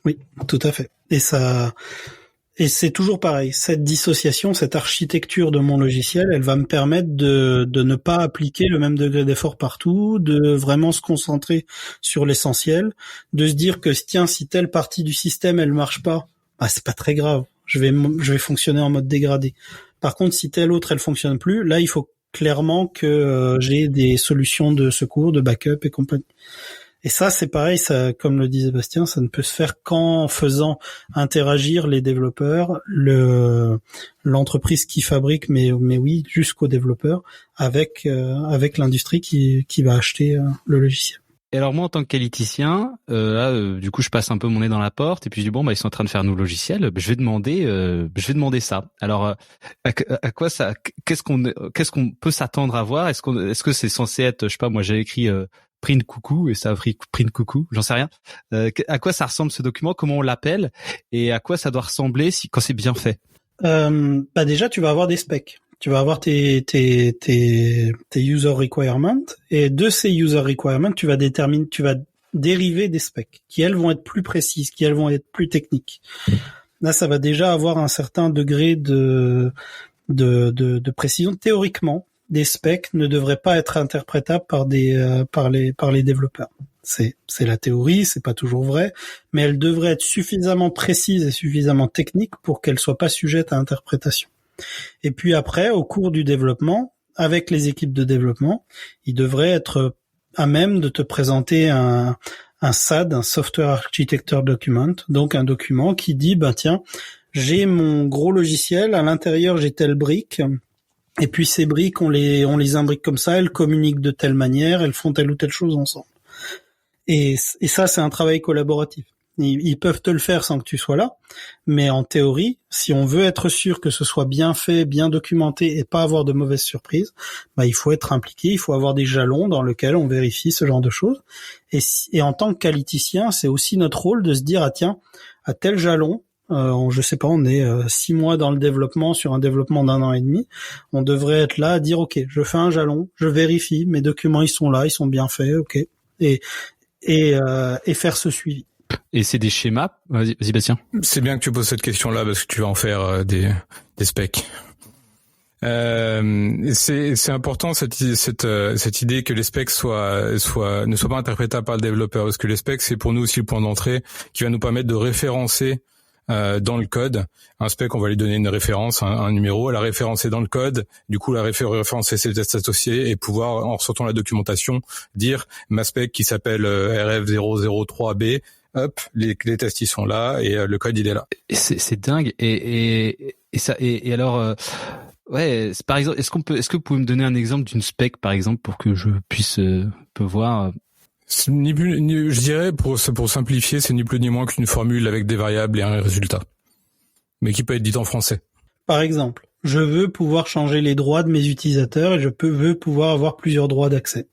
Oui, tout à fait. Et c'est toujours pareil. Cette dissociation, cette architecture de mon logiciel, elle va me permettre de ne pas appliquer le même degré d'effort partout, de vraiment se concentrer sur l'essentiel, de se dire que tiens, si telle partie du système elle marche pas, bah c'est pas très grave. Je vais fonctionner en mode dégradé. Par contre, si telle autre elle fonctionne plus, là il faut clairement que j'ai des solutions de secours, de backup et compagnie. Et ça, c'est pareil, ça, comme le disait Bastien, ça ne peut se faire qu'en faisant interagir les développeurs, l'entreprise qui fabrique, mais oui, jusqu'aux développeurs, avec l'industrie qui va acheter le logiciel. Et alors moi, en tant que qualiticien, du coup, je passe un peu mon nez dans la porte et puis je dis bon, ils sont en train de faire nos logiciels. Je vais demander ça. Alors, à quoi ça, qu'est-ce qu'on peut s'attendre à voir? Est-ce que c'est censé être, je sais pas, moi j'ai écrit print coucou et ça a pris print coucou, j'en sais rien. À quoi ça ressemble ce document? Comment on l'appelle? Et à quoi ça doit ressembler quand c'est bien fait? Déjà, tu vas avoir des specs. Tu vas avoir tes user requirements, et de ces user requirements, tu vas dériver des specs qui elles vont être plus précises, qui elles vont être plus techniques. Là, ça va déjà avoir un certain degré de précision. Théoriquement, des specs ne devraient pas être interprétables par les développeurs. C'est la théorie, c'est pas toujours vrai, mais elles devraient être suffisamment précises et suffisamment techniques pour qu'elles soient pas sujettes à interprétation. Et puis après, au cours du développement, avec les équipes de développement, ils devraient être à même de te présenter un SAD, un Software Architecture Document, donc un document qui dit, tiens, j'ai mon gros logiciel, à l'intérieur j'ai telle brique, et puis ces briques, on les imbrique comme ça, elles communiquent de telle manière, elles font telle ou telle chose ensemble. Et ça, c'est un travail collaboratif. Ils peuvent te le faire sans que tu sois là, mais en théorie, si on veut être sûr que ce soit bien fait, bien documenté et pas avoir de mauvaises surprises, il faut être impliqué, il faut avoir des jalons dans lesquels on vérifie ce genre de choses. Et en tant que qualiticien, c'est aussi notre rôle de se dire, tiens, à tel jalon, je sais pas, on est 6 mois dans le développement, sur un développement d'1 an et demi, on devrait être là à dire, ok, je fais un jalon, je vérifie, mes documents ils sont là, ils sont bien faits, ok, et faire ce suivi. Et c'est des schémas. Vas-y Bastien. C'est bien que tu poses cette question-là parce que tu vas en faire des specs. C'est important cette idée que les specs ne soient pas interprétables par le développeur, parce que les specs c'est pour nous aussi le point d'entrée qui va nous permettre de référencer dans le code. Un spec, on va lui donner une référence, un numéro, elle a référencé dans le code, du coup la référencer ses tests associés et pouvoir, en ressortant la documentation, dire ma spec qui s'appelle RF003B, hop, les tests ils sont là et le code il est là. C'est dingue et alors ouais, par exemple, est-ce que vous pouvez me donner un exemple d'une spec par exemple pour que je puisse peut voir je dirais pour simplifier, c'est ni plus ni moins qu'une formule avec des variables et un résultat, mais qui peut être dit en français. Par exemple, je veux pouvoir changer les droits de mes utilisateurs et veux pouvoir avoir plusieurs droits d'accès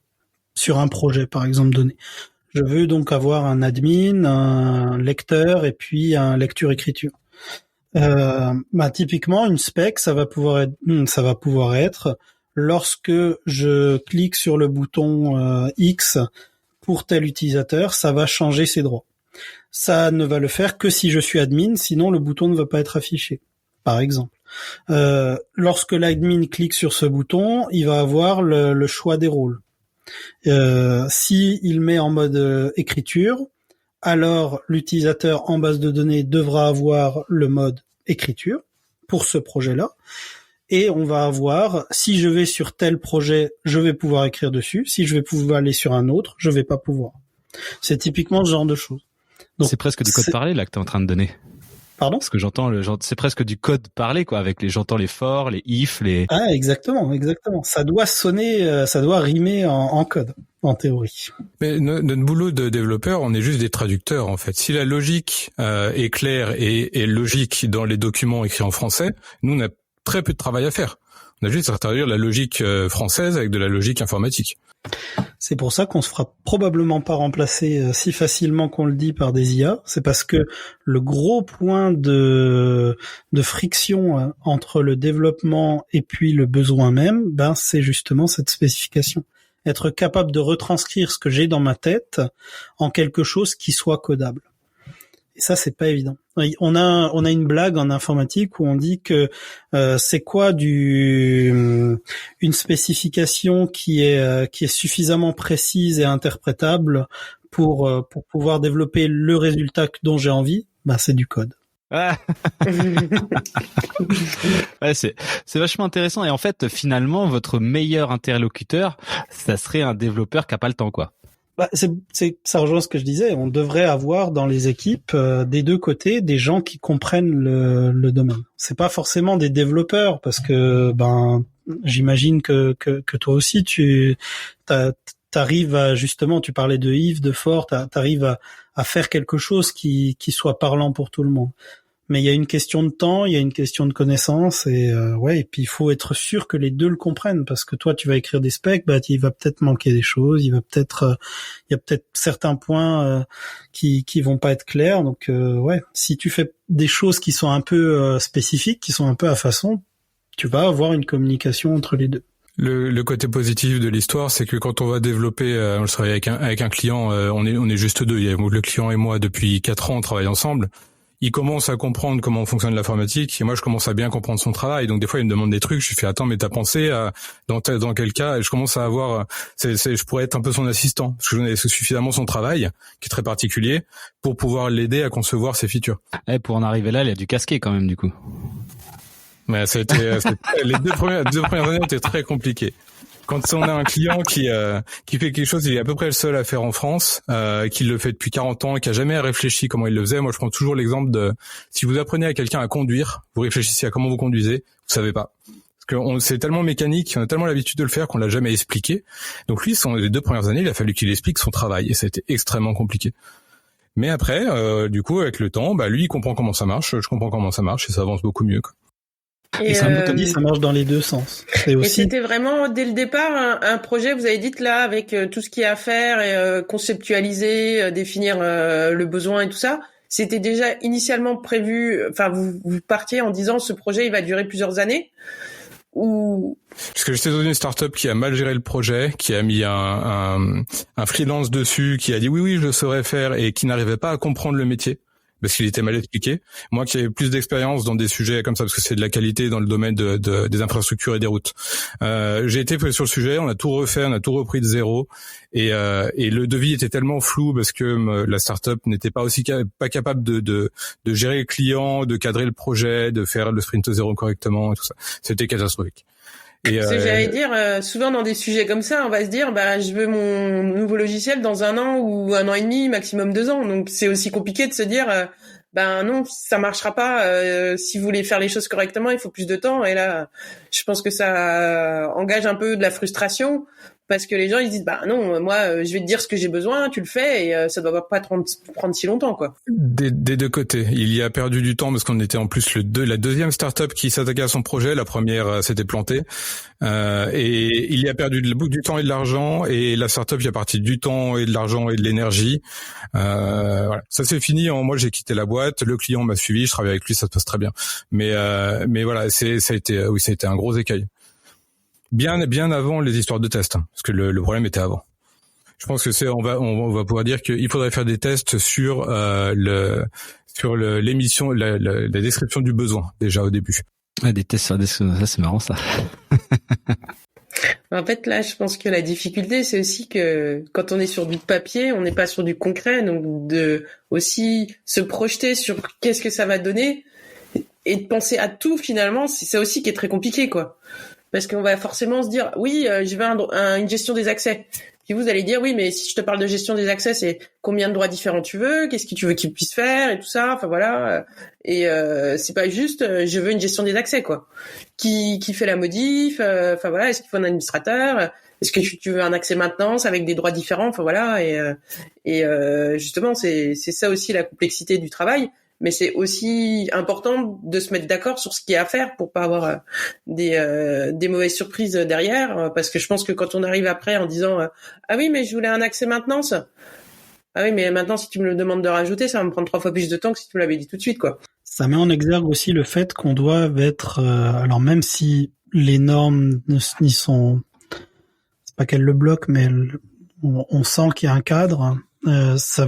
sur un projet, par exemple, donné. Je veux donc avoir un admin, un lecteur et puis un lecture-écriture. Typiquement, une spec, ça va pouvoir être lorsque je clique sur le bouton X pour tel utilisateur, ça va changer ses droits. Ça ne va le faire que si je suis admin, sinon le bouton ne va pas être affiché, par exemple. Lorsque l'admin clique sur ce bouton, il va avoir le choix des rôles. Si il met en mode écriture, alors l'utilisateur en base de données devra avoir le mode écriture pour ce projet-là. Et on va avoir, si je vais sur tel projet, je vais pouvoir écrire dessus. Si je vais pouvoir aller sur un autre, je vais pas pouvoir. C'est typiquement ce genre de choses. Donc, c'est presque du code parlé là que t'es en train de donner. Pardon ? Parce que c'est presque du code parlé quoi, avec j'entends les for, les if, les. Ah, exactement. Ça doit sonner, ça doit rimer en code, en théorie. Mais notre boulot de développeur, on est juste des traducteurs en fait. Si la logique est claire et logique dans les documents écrits en français, nous on a très peu de travail à faire. On a juste à traduire la logique française avec de la logique informatique. C'est pour ça qu'on se fera probablement pas remplacer si facilement qu'on le dit par des IA. C'est parce que le gros point de friction entre le développement et puis le besoin même, c'est justement cette spécification. Être capable de retranscrire ce que j'ai dans ma tête en quelque chose qui soit codable. Et ça, c'est pas évident. On a une blague en informatique où on dit que c'est quoi une spécification qui est suffisamment précise et interprétable pour pouvoir développer le résultat dont j'ai envie. C'est du code. Ah. Ouais, c'est vachement intéressant. Et en fait, finalement, votre meilleur interlocuteur, ça serait un développeur qui a pas le temps, quoi. Ça rejoint ce que je disais. On devrait avoir dans les équipes des deux côtés des gens qui comprennent le domaine. C'est pas forcément des développeurs parce que j'imagine que toi aussi t'arrives à justement, tu parlais de if, de for, t'arrives à faire quelque chose qui soit parlant pour tout le monde. Mais il y a une question de temps, il y a une question de connaissance et puis il faut être sûr que les deux le comprennent parce que toi tu vas écrire des specs, il va peut-être manquer des choses, il y a peut-être certains points qui vont pas être clairs. Donc si tu fais des choses qui sont un peu spécifiques, qui sont un peu à façon, tu vas avoir une communication entre les deux. Le côté positif de l'histoire, c'est que quand on va développer, on travaille avec un client, on est juste deux. Il y a le client et moi depuis 4 ans, on travaille ensemble. Il commence à comprendre comment fonctionne l'informatique et moi je commence à bien comprendre son travail. Donc des fois il me demande des trucs, je lui fais attends mais t'as pensé à dans quel cas, et je commence à avoir je pourrais être un peu son assistant parce que je connais suffisamment son travail qui est très particulier pour pouvoir l'aider à concevoir ses features. Et pour en arriver là, il a dû casquer quand même du coup. Mais c'était les deux premières années étaient très compliquées. Quand on a un client qui fait quelque chose, il est à peu près le seul à faire en France, qui le fait depuis 40 ans, qui a jamais réfléchi comment il le faisait. Moi, je prends toujours l'exemple de si vous apprenez à quelqu'un à conduire, vous réfléchissez à comment vous conduisez, vous savez pas. Parce que c'est tellement mécanique, on a tellement l'habitude de le faire qu'on l'a jamais expliqué. Donc lui, les 2 premières années, il a fallu qu'il explique son travail et ça a été extrêmement compliqué. Mais après, du coup, avec le temps, lui, il comprend comment ça marche, je comprends comment ça marche et ça avance beaucoup mieux, quoi. Et ça marche dans les deux sens. Et c'était vraiment dès le départ un projet, vous avez dit là, avec tout ce qu'il y a à faire, et conceptualiser, définir le besoin et tout ça. C'était déjà initialement prévu. Enfin, vous partiez en disant ce projet il va durer plusieurs années. Ou parce que j'étais dans une start-up qui a mal géré le projet, qui a mis un freelance dessus, qui a dit oui je le saurais faire et qui n'arrivait pas à comprendre le métier. Parce qu'il était mal expliqué. Moi qui avais plus d'expérience dans des sujets comme ça, parce que c'est de la qualité dans le domaine des infrastructures et des routes. J'ai été pris sur le sujet, on a tout refait, on a tout repris de zéro. Et le devis était tellement flou parce que la startup n'était pas pas capable de gérer le client, de cadrer le projet, de faire le sprint zéro correctement et tout ça. C'était catastrophique. J'allais dire, souvent dans des sujets comme ça, on va se dire, je veux mon nouveau logiciel dans 1 an ou 1 an et demi, maximum 2 ans. Donc c'est aussi compliqué de se dire, non, ça marchera pas. Si vous voulez faire les choses correctement, il faut plus de temps. Et là, je pense que ça engage un peu de la frustration. Parce que les gens ils disent non, moi je vais te dire ce que j'ai besoin, tu le fais et ça doit pas prendre si longtemps quoi. Des deux côtés, il y a perdu du temps parce qu'on était en plus la deuxième start-up qui s'attaquait à son projet, la première s'était plantée et il y a perdu du temps et de l'argent et la start-up y a parti du temps et de l'argent et de l'énergie. Voilà, ça c'est fini. Moi j'ai quitté la boîte, le client m'a suivi, je travaille avec lui, ça se passe très bien. Mais voilà, ça a été un gros écueil. Bien avant les histoires de tests, parce que le problème était avant. Je pense que on va pouvoir dire qu'il faudrait faire des tests sur l'émission, la description du besoin déjà au début. Des tests sur la description, ça c'est marrant ça. En fait, là, je pense que la difficulté, c'est aussi que quand on est sur du papier, on n'est pas sur du concret, donc de aussi se projeter sur qu'est-ce que ça va donner et de penser à tout finalement, c'est ça aussi qui est très compliqué, quoi. Parce qu'on va forcément se dire, oui, je veux une gestion des accès. Puis vous allez dire, oui, mais si je te parle de gestion des accès, c'est combien de droits différents tu veux, qu'est-ce que tu veux qu'ils puissent faire et tout ça. Enfin voilà. Et c'est pas juste, je veux une gestion des accès, quoi. Qui fait la modif. Enfin voilà, est-ce qu'il faut un administrateur? Est-ce que tu veux un accès maintenance avec des droits différents? Enfin voilà. Et justement, c'est ça aussi la complexité du travail. Mais c'est aussi important de se mettre d'accord sur ce qu'il y a à faire pour pas avoir des mauvaises surprises derrière, parce que je pense que quand on arrive après en disant ah oui mais je voulais un accès maintenance, ah oui mais maintenant si tu me le demandes de rajouter ça va me prendre 3 fois plus de temps que si tu me l'avais dit tout de suite, quoi. Ça met en exergue aussi le fait qu'on doit être alors même si les normes n'y sont, c'est pas qu'elles le bloquent, mais on sent qu'il y a un cadre. Ça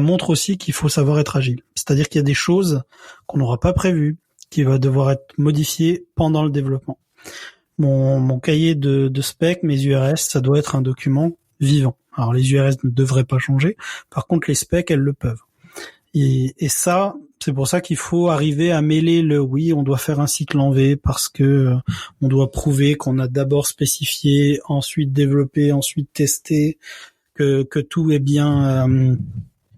montre aussi qu'il faut savoir être agile. C'est-à-dire qu'il y a des choses qu'on n'aura pas prévues, qui va devoir être modifiées pendant le développement. Mon cahier de spec, mes URS, ça doit être un document vivant. Alors les URS ne devraient pas changer. Par contre, les specs, elles le peuvent. Et ça, c'est pour ça qu'il faut arriver à mêler oui, on doit faire un cycle en V parce que on doit prouver qu'on a d'abord spécifié, ensuite développé, ensuite testé, que tout est bien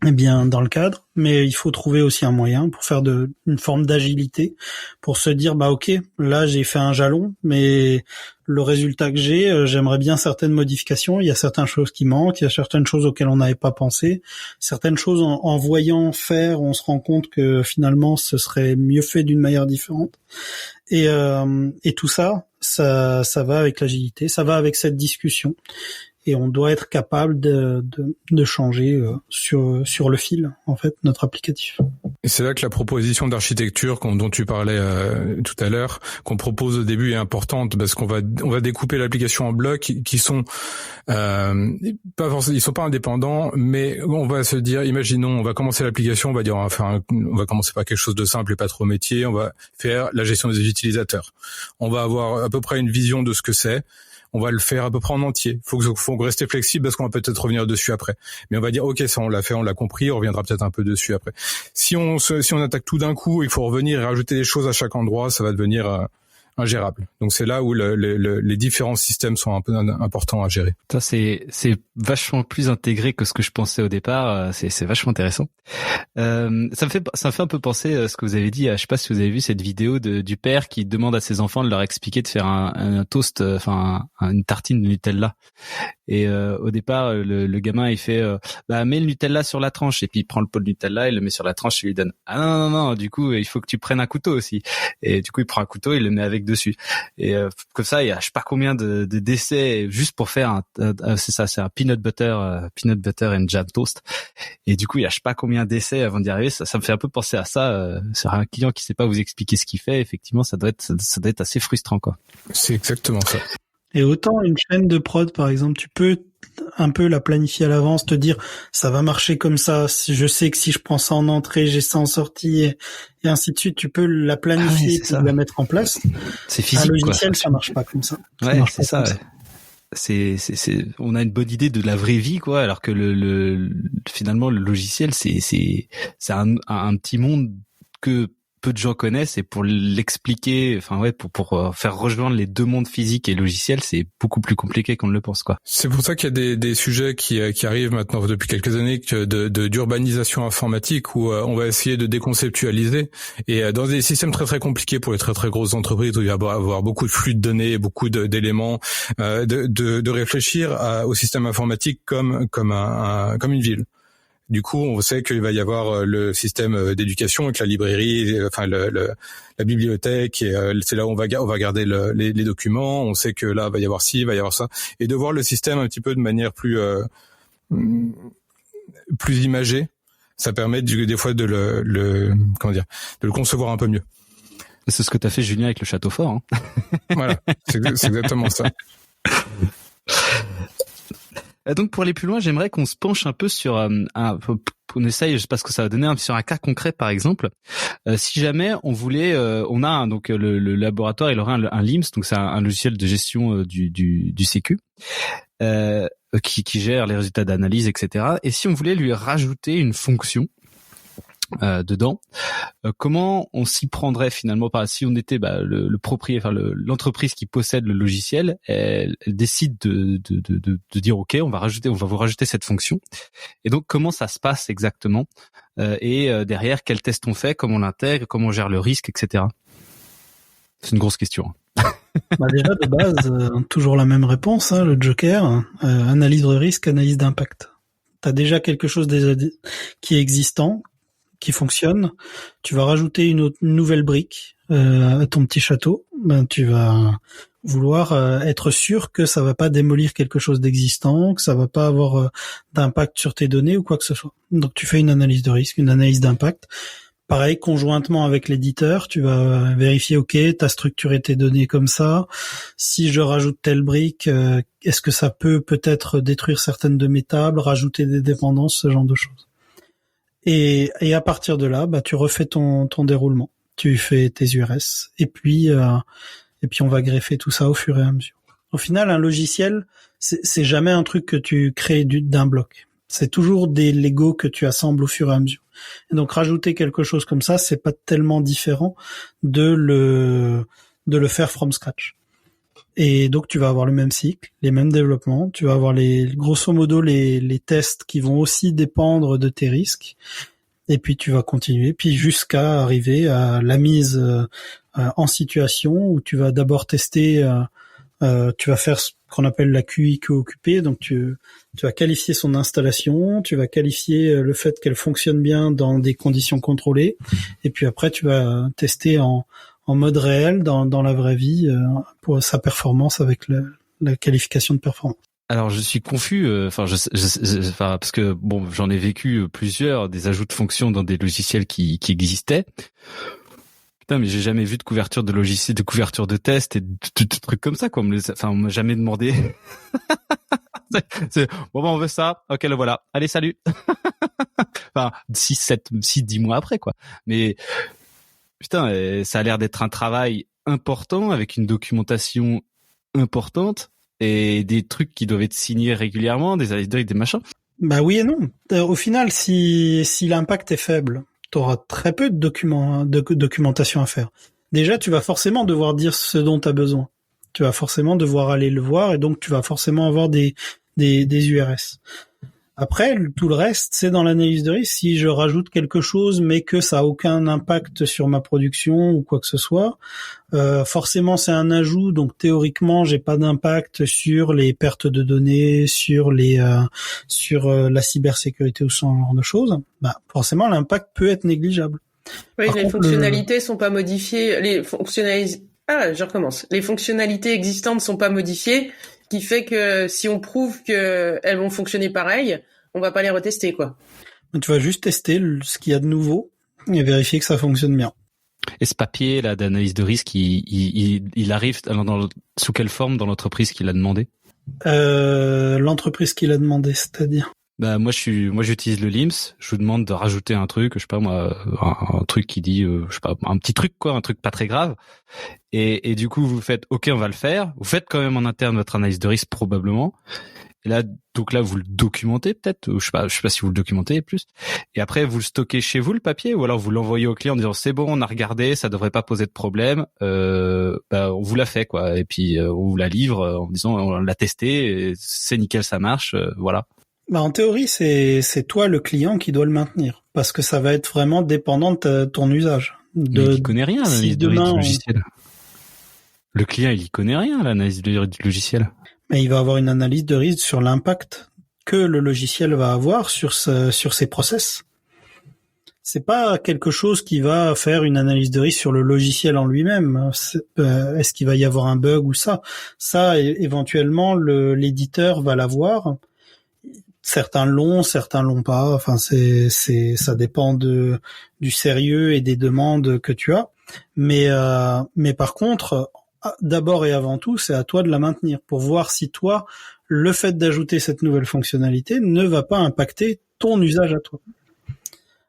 dans le cadre, mais il faut trouver aussi un moyen pour faire une forme d'agilité, pour se dire bah ok, là j'ai fait un jalon, mais le résultat que j'aimerais bien certaines modifications, il y a certaines choses qui manquent, il y a certaines choses auxquelles on n'avait pas pensé, certaines choses en voyant faire, on se rend compte que finalement ce serait mieux fait d'une manière différente. Et tout ça va avec l'agilité, ça va avec cette discussion. Et on doit être capable de changer sur le fil, en fait, notre applicatif. Et c'est là que la proposition d'architecture dont tu parlais tout à l'heure, qu'on propose au début, est importante, parce qu'on va découper l'application en blocs qui sont pas forcément, ils sont pas indépendants, mais on va se dire, imaginons, on va commencer l'application, on va dire, on va commencer par quelque chose de simple et pas trop métier, on va faire la gestion des utilisateurs. On va avoir à peu près une vision de ce que c'est. On va le faire à peu près en entier. Faut rester flexible parce qu'on va peut-être revenir dessus après. Mais on va dire, ok, ça on l'a fait, on l'a compris, on reviendra peut-être un peu dessus après. Si on attaque tout d'un coup, il faut revenir et rajouter des choses à chaque endroit, ça va devenir ingérable. Donc c'est là où les différents systèmes sont un peu importants à gérer. Ça c'est vachement plus intégré que ce que je pensais au départ. C'est vachement intéressant. Ça me fait un peu penser à ce que vous avez dit. Je sais pas si vous avez vu cette vidéo du père qui demande à ses enfants de leur expliquer de faire un toast, une tartine de Nutella. Et au départ, le gamin il fait mets le Nutella sur la tranche, et puis il prend le pot de Nutella, il le met sur la tranche et lui donne non, du coup il faut que tu prennes un couteau aussi. Et du coup il prend un couteau, il le met avec dessus. Et comme ça il y a je sais pas combien de d'essais juste pour faire c'est un peanut butter and jam toast. Et du coup il y a je sais pas combien d'essais avant d'y arriver. Ça me fait un peu penser à ça. Sur un client qui sait pas vous expliquer ce qu'il fait, effectivement ça doit être assez frustrant, quoi. C'est exactement ça. Et autant une chaîne de prod, par exemple, tu peux un peu la planifier à l'avance, te dire ça va marcher comme ça, je sais que si je prends ça en entrée, j'ai ça en sortie, et ainsi de suite, tu peux la planifier et la mettre en place. C'est physique, un logiciel, quoi. Ça marche pas comme ça. Ouais, c'est ça. Ouais. On a une bonne idée de la vraie vie, quoi, alors que finalement le logiciel c'est un petit monde que peu de gens connaissent, et pour l'expliquer, pour faire rejoindre les deux mondes physiques et logiciels, c'est beaucoup plus compliqué qu'on ne le pense, quoi. C'est pour ça qu'il y a des sujets qui arrivent maintenant depuis quelques années d'urbanisation informatique, où on va essayer de déconceptualiser, et dans des systèmes très très compliqués pour les très très grosses entreprises où il va y avoir beaucoup de flux de données, beaucoup d'éléments, de réfléchir au système informatique comme une ville. Du coup, on sait qu'il va y avoir le système d'éducation avec la librairie, la bibliothèque, et c'est là où on va garder les documents. On sait que là, il va y avoir ci, il va y avoir ça, et de voir le système un petit peu de manière plus imagée, ça permet des fois de le concevoir un peu mieux. C'est ce que t'as fait, Julien, avec le château fort, hein. Voilà, c'est exactement ça. Donc pour aller plus loin, j'aimerais qu'on se penche un peu sur on essaye, je sais pas ce que ça va donner, sur un cas concret par exemple. Si jamais on voulait, on a donc le laboratoire, il aurait un LIMS, donc c'est un logiciel de gestion du sécu qui gère les résultats d'analyse, etc. Et si on voulait lui rajouter une fonction dedans, comment on s'y prendrait finalement? Si on était le propriétaire, l'entreprise qui possède le logiciel, elle décide de dire ok, on va vous rajouter cette fonction. Et donc comment ça se passe exactement, et derrière quel test on fait, comment on l'intègre, comment on gère le risque, etc. C'est une grosse question. Déjà de base, toujours la même réponse, le Joker, analyse de risque, analyse d'impact. T'as déjà quelque chose qui est existant, qui fonctionne, tu vas rajouter une nouvelle brique à ton petit château, tu vas vouloir être sûr que ça va pas démolir quelque chose d'existant, que ça va pas avoir d'impact sur tes données ou quoi que ce soit. Donc tu fais une analyse de risque, une analyse d'impact. Pareil, conjointement avec l'éditeur, tu vas vérifier, ok, t'as structuré tes données comme ça. Si je rajoute telle brique, est-ce que ça peut-être détruire certaines de mes tables, rajouter des dépendances, ce genre de choses. Et à partir de là, tu refais ton déroulement. Tu fais tes URS. Et puis on va greffer tout ça au fur et à mesure. Au final, un logiciel, c'est jamais un truc que tu crées d'un bloc. C'est toujours des Lego que tu assembles au fur et à mesure. Et donc, rajouter quelque chose comme ça, c'est pas tellement différent de le faire from scratch. Et donc, tu vas avoir le même cycle, les mêmes développements. Tu vas avoir grosso modo, les tests qui vont aussi dépendre de tes risques. Et puis, tu vas continuer, puis jusqu'à arriver à la mise en situation où tu vas d'abord tester, tu vas faire ce qu'on appelle la QI occupée. Donc, tu vas qualifier son installation, tu vas qualifier le fait qu'elle fonctionne bien dans des conditions contrôlées. Et puis après, tu vas tester en mode réel dans la vraie vie pour sa performance avec la qualification de performance. Alors je suis confus, parce que j'en ai vécu plusieurs des ajouts de fonctions dans des logiciels qui existaient. Putain, mais j'ai jamais vu de couverture de logiciel, de couverture de test et de trucs comme ça, quoi. On m'a jamais demandé. On veut ça. Ok, le voilà. Allez, salut. 10 mois après, quoi. Mais putain, ça a l'air d'être un travail important avec une documentation importante et des trucs qui doivent être signés régulièrement, des analyses des machins. Oui et non. Au final, si l'impact est faible, tu auras très peu de documentation à faire. Déjà, tu vas forcément devoir dire ce dont tu as besoin. Tu vas forcément devoir aller le voir et donc tu vas forcément avoir des URS. Après, tout le reste, c'est dans l'analyse de risque. Si je rajoute quelque chose, mais que ça a aucun impact sur ma production ou quoi que ce soit, forcément c'est un ajout. Donc théoriquement, j'ai pas d'impact sur les pertes de données, sur la cybersécurité ou ce genre de choses. Forcément, l'impact peut être négligeable. Oui, les fonctionnalités sont pas modifiées. Les fonctionnalités existantes sont pas modifiées, ce qui fait que si on prouve qu'elles vont fonctionner pareil, on va pas les retester, quoi. Tu vas juste tester ce qu'il y a de nouveau et vérifier que ça fonctionne bien. Et ce papier là d'analyse de risque, il arrive sous quelle forme dans l'entreprise qui l'a demandé? L'entreprise qui l'a demandé, c'est-à-dire? Moi j'utilise le LIMS, je vous demande de rajouter un truc, je sais pas moi, un truc qui dit un petit truc quoi, un truc pas très grave. Et du coup vous faites OK, on va le faire. Vous faites quand même en interne votre analyse de risque probablement. Et là vous le documentez peut-être, je sais pas si vous le documentez plus. Et après vous le stockez chez vous le papier ou alors vous l'envoyez au client en disant c'est bon, on a regardé, ça devrait pas poser de problème. On vous l'a fait quoi. Et puis on vous la livre en disant on l'a testé, c'est nickel, ça marche, voilà. En théorie, c'est toi le client qui doit le maintenir parce que ça va être vraiment dépendant de ton usage. Mais il connaît rien à l'analyse de risque du logiciel. Le client, il y connaît rien à l'analyse du logiciel. Mais il va avoir une analyse de risque sur l'impact que le logiciel va avoir sur ses process. C'est pas quelque chose qui va faire une analyse de risque sur le logiciel en lui-même. Est-ce qu'il va y avoir un bug ou ça? Ça, éventuellement, l'éditeur va l'avoir. Certains l'ont pas. Enfin, ça dépend du sérieux et des demandes que tu as. Mais par contre, d'abord et avant tout, c'est à toi de la maintenir pour voir si toi, le fait d'ajouter cette nouvelle fonctionnalité ne va pas impacter ton usage à toi.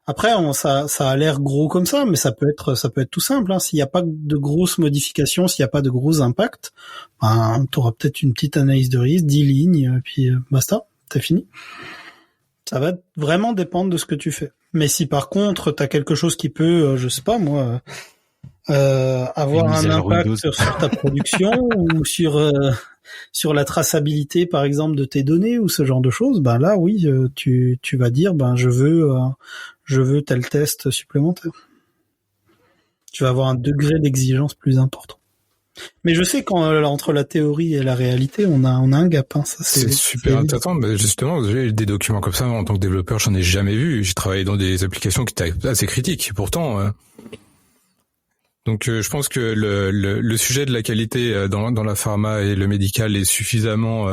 Après, ça a l'air gros comme ça, mais ça peut être tout simple. S'il n'y a pas de grosses modifications, s'il n'y a pas de gros impacts, tu auras peut-être une petite analyse de risque, 10 lignes, puis basta, t'as fini. Ça va vraiment dépendre de ce que tu fais. Mais si par contre, t'as quelque chose qui peut, je sais pas moi, avoir un impact sur ta production ou sur la traçabilité par exemple de tes données ou ce genre de choses, ben là oui, tu vas dire je veux tel test supplémentaire. Tu vas avoir un degré d'exigence plus important. Mais je sais qu'entre la théorie et la réalité, on a un gap. Ça, c'est super intéressant. Mais justement, j'ai des documents comme ça en tant que développeur, j'en ai jamais vu. J'ai travaillé dans des applications qui étaient assez critiques. Pourtant, donc je pense que le sujet de la qualité dans la pharma et le médical est suffisamment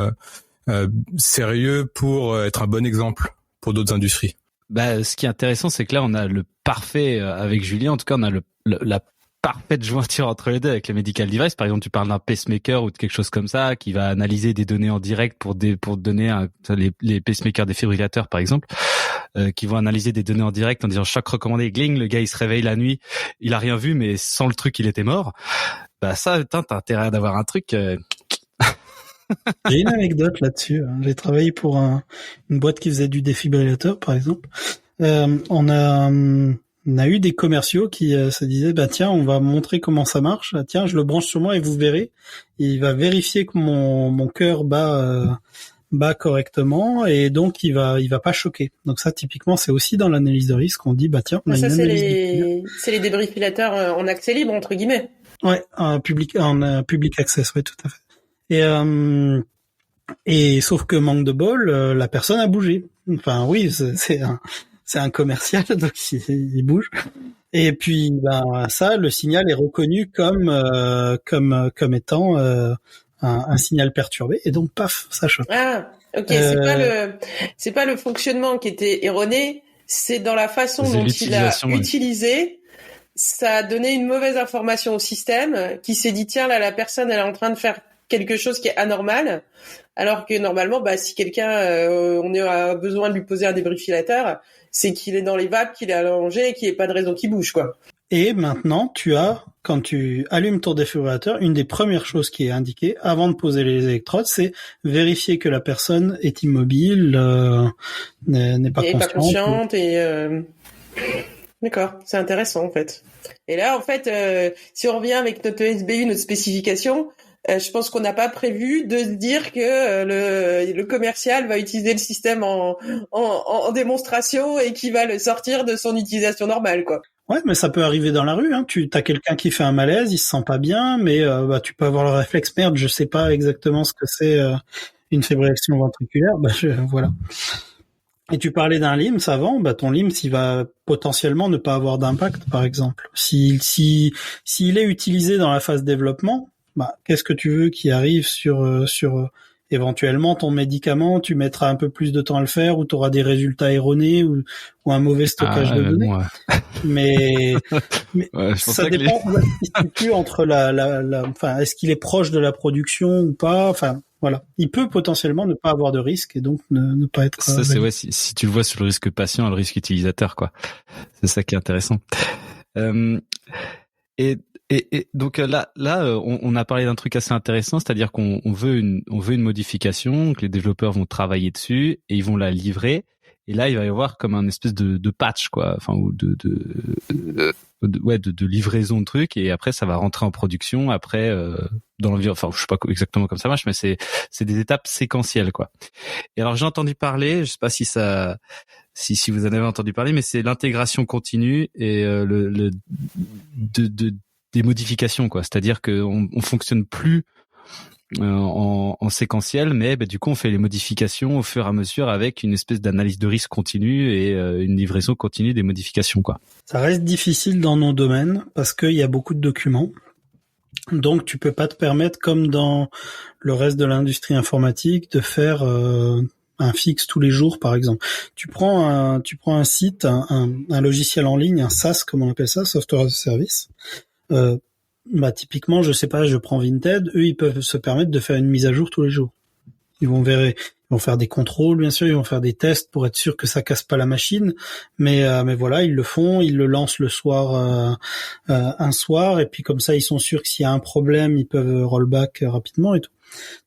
sérieux pour être un bon exemple pour d'autres industries. Ce qui est intéressant, c'est que là, on a le parfait avec Julien. En tout cas, on a la parfaite jointure entre les deux avec les medical devices. Par exemple, tu parles d'un pacemaker ou de quelque chose comme ça qui va analyser des données en direct pour donner les pacemakers défibrillateurs, par exemple, qui vont analyser des données en direct en disant choc recommandé, gling, le gars il se réveille la nuit, il a rien vu, mais sans le truc il était mort. Ça, t'as intérêt d'avoir un truc. J'ai une anecdote là-dessus. J'ai travaillé pour une boîte qui faisait du défibrillateur, par exemple. On a eu des commerciaux qui se disaient tiens, on va montrer comment ça marche. Tiens, je le branche sur moi et vous verrez. Il va vérifier que mon cœur bat correctement et donc il va pas choquer. Donc ça typiquement c'est aussi dans l'analyse de risque. On dit tiens, on a ça une c'est les débriefilateurs en accès libre entre guillemets. Ouais, en public access, ouais, tout à fait. Et sauf que manque de bol, la personne a bougé. Enfin oui, c'est un commercial, donc il bouge. Et puis, ça, le signal est reconnu comme étant un signal perturbé, et donc paf, ça choque. Ah, ok, c'est pas le fonctionnement qui était erroné, c'est dans la façon dont il a utilisé. Ça a donné une mauvaise information au système, qui s'est dit tiens là la personne elle est en train de faire quelque chose qui est anormal, alors que normalement si quelqu'un on a besoin de lui poser un débriefilateur, c'est qu'il est dans les vapes, qu'il est allongé et qu'il n'y ait pas de raison qu'il bouge, quoi. Et maintenant, quand tu allumes ton défibrillateur, une des premières choses qui est indiquée avant de poser les électrodes, c'est vérifier que la personne est immobile, n'est pas consciente. D'accord, c'est intéressant en fait. Et là, en fait, si on revient avec notre SBU, notre spécification, je pense qu'on n'a pas prévu de se dire que le commercial va utiliser le système en démonstration et qui va le sortir de son utilisation normale, quoi. Ouais, mais ça peut arriver dans la rue. Tu as quelqu'un qui fait un malaise, il se sent pas bien, mais tu peux avoir le réflexe merde. Je sais pas exactement ce que c'est une fibrillation ventriculaire. Voilà. Et tu parlais d'un LIMS avant, ton LIMS il va potentiellement ne pas avoir d'impact, par exemple. S'il est utilisé dans la phase développement. Qu'est-ce que tu veux qui arrive sur éventuellement ton médicament, tu mettras un peu plus de temps à le faire ou tu auras des résultats erronés ou un mauvais stockage de données. Mais ouais, ça dépend où il se situe entre est-ce qu'il est proche de la production ou pas, voilà. Il peut potentiellement ne pas avoir de risque et donc ne pas être... Ça, c'est si tu le vois sur le risque patient et le risque utilisateur, quoi. C'est ça qui est intéressant. Et donc là, on a parlé d'un truc assez intéressant, c'est-à-dire qu'on veut une modification, que les développeurs vont travailler dessus et ils vont la livrer. Et là, il va y avoir comme un espèce de patch, quoi, ou de livraison de trucs. Et après, ça va rentrer en production. Après, dans l'environnement, je sais pas exactement comment ça marche, mais c'est des étapes séquentielles, quoi. Et alors, j'ai entendu parler, je sais pas si vous en avez entendu parler, mais c'est l'intégration continue et des modifications, quoi. C'est-à-dire que on fonctionne plus en séquentiel, mais du coup on fait les modifications au fur et à mesure avec une espèce d'analyse de risque continue et une livraison continue des modifications, quoi. Ça reste difficile dans nos domaines parce qu'il y a beaucoup de documents. Donc tu peux pas te permettre, comme dans le reste de l'industrie informatique, de faire un fixe tous les jours, par exemple. Tu prends un site, un logiciel en ligne, un SaaS comme on appelle ça, Software as a Service. Typiquement, je sais pas, je prends Vinted, eux ils peuvent se permettre de faire une mise à jour tous les jours. Ils vont faire des contrôles, bien sûr, ils vont faire des tests pour être sûr que ça casse pas la machine. Mais voilà, ils le font, ils le lancent le soir, un soir, et puis comme ça, ils sont sûrs que s'il y a un problème, ils peuvent rollback rapidement et tout.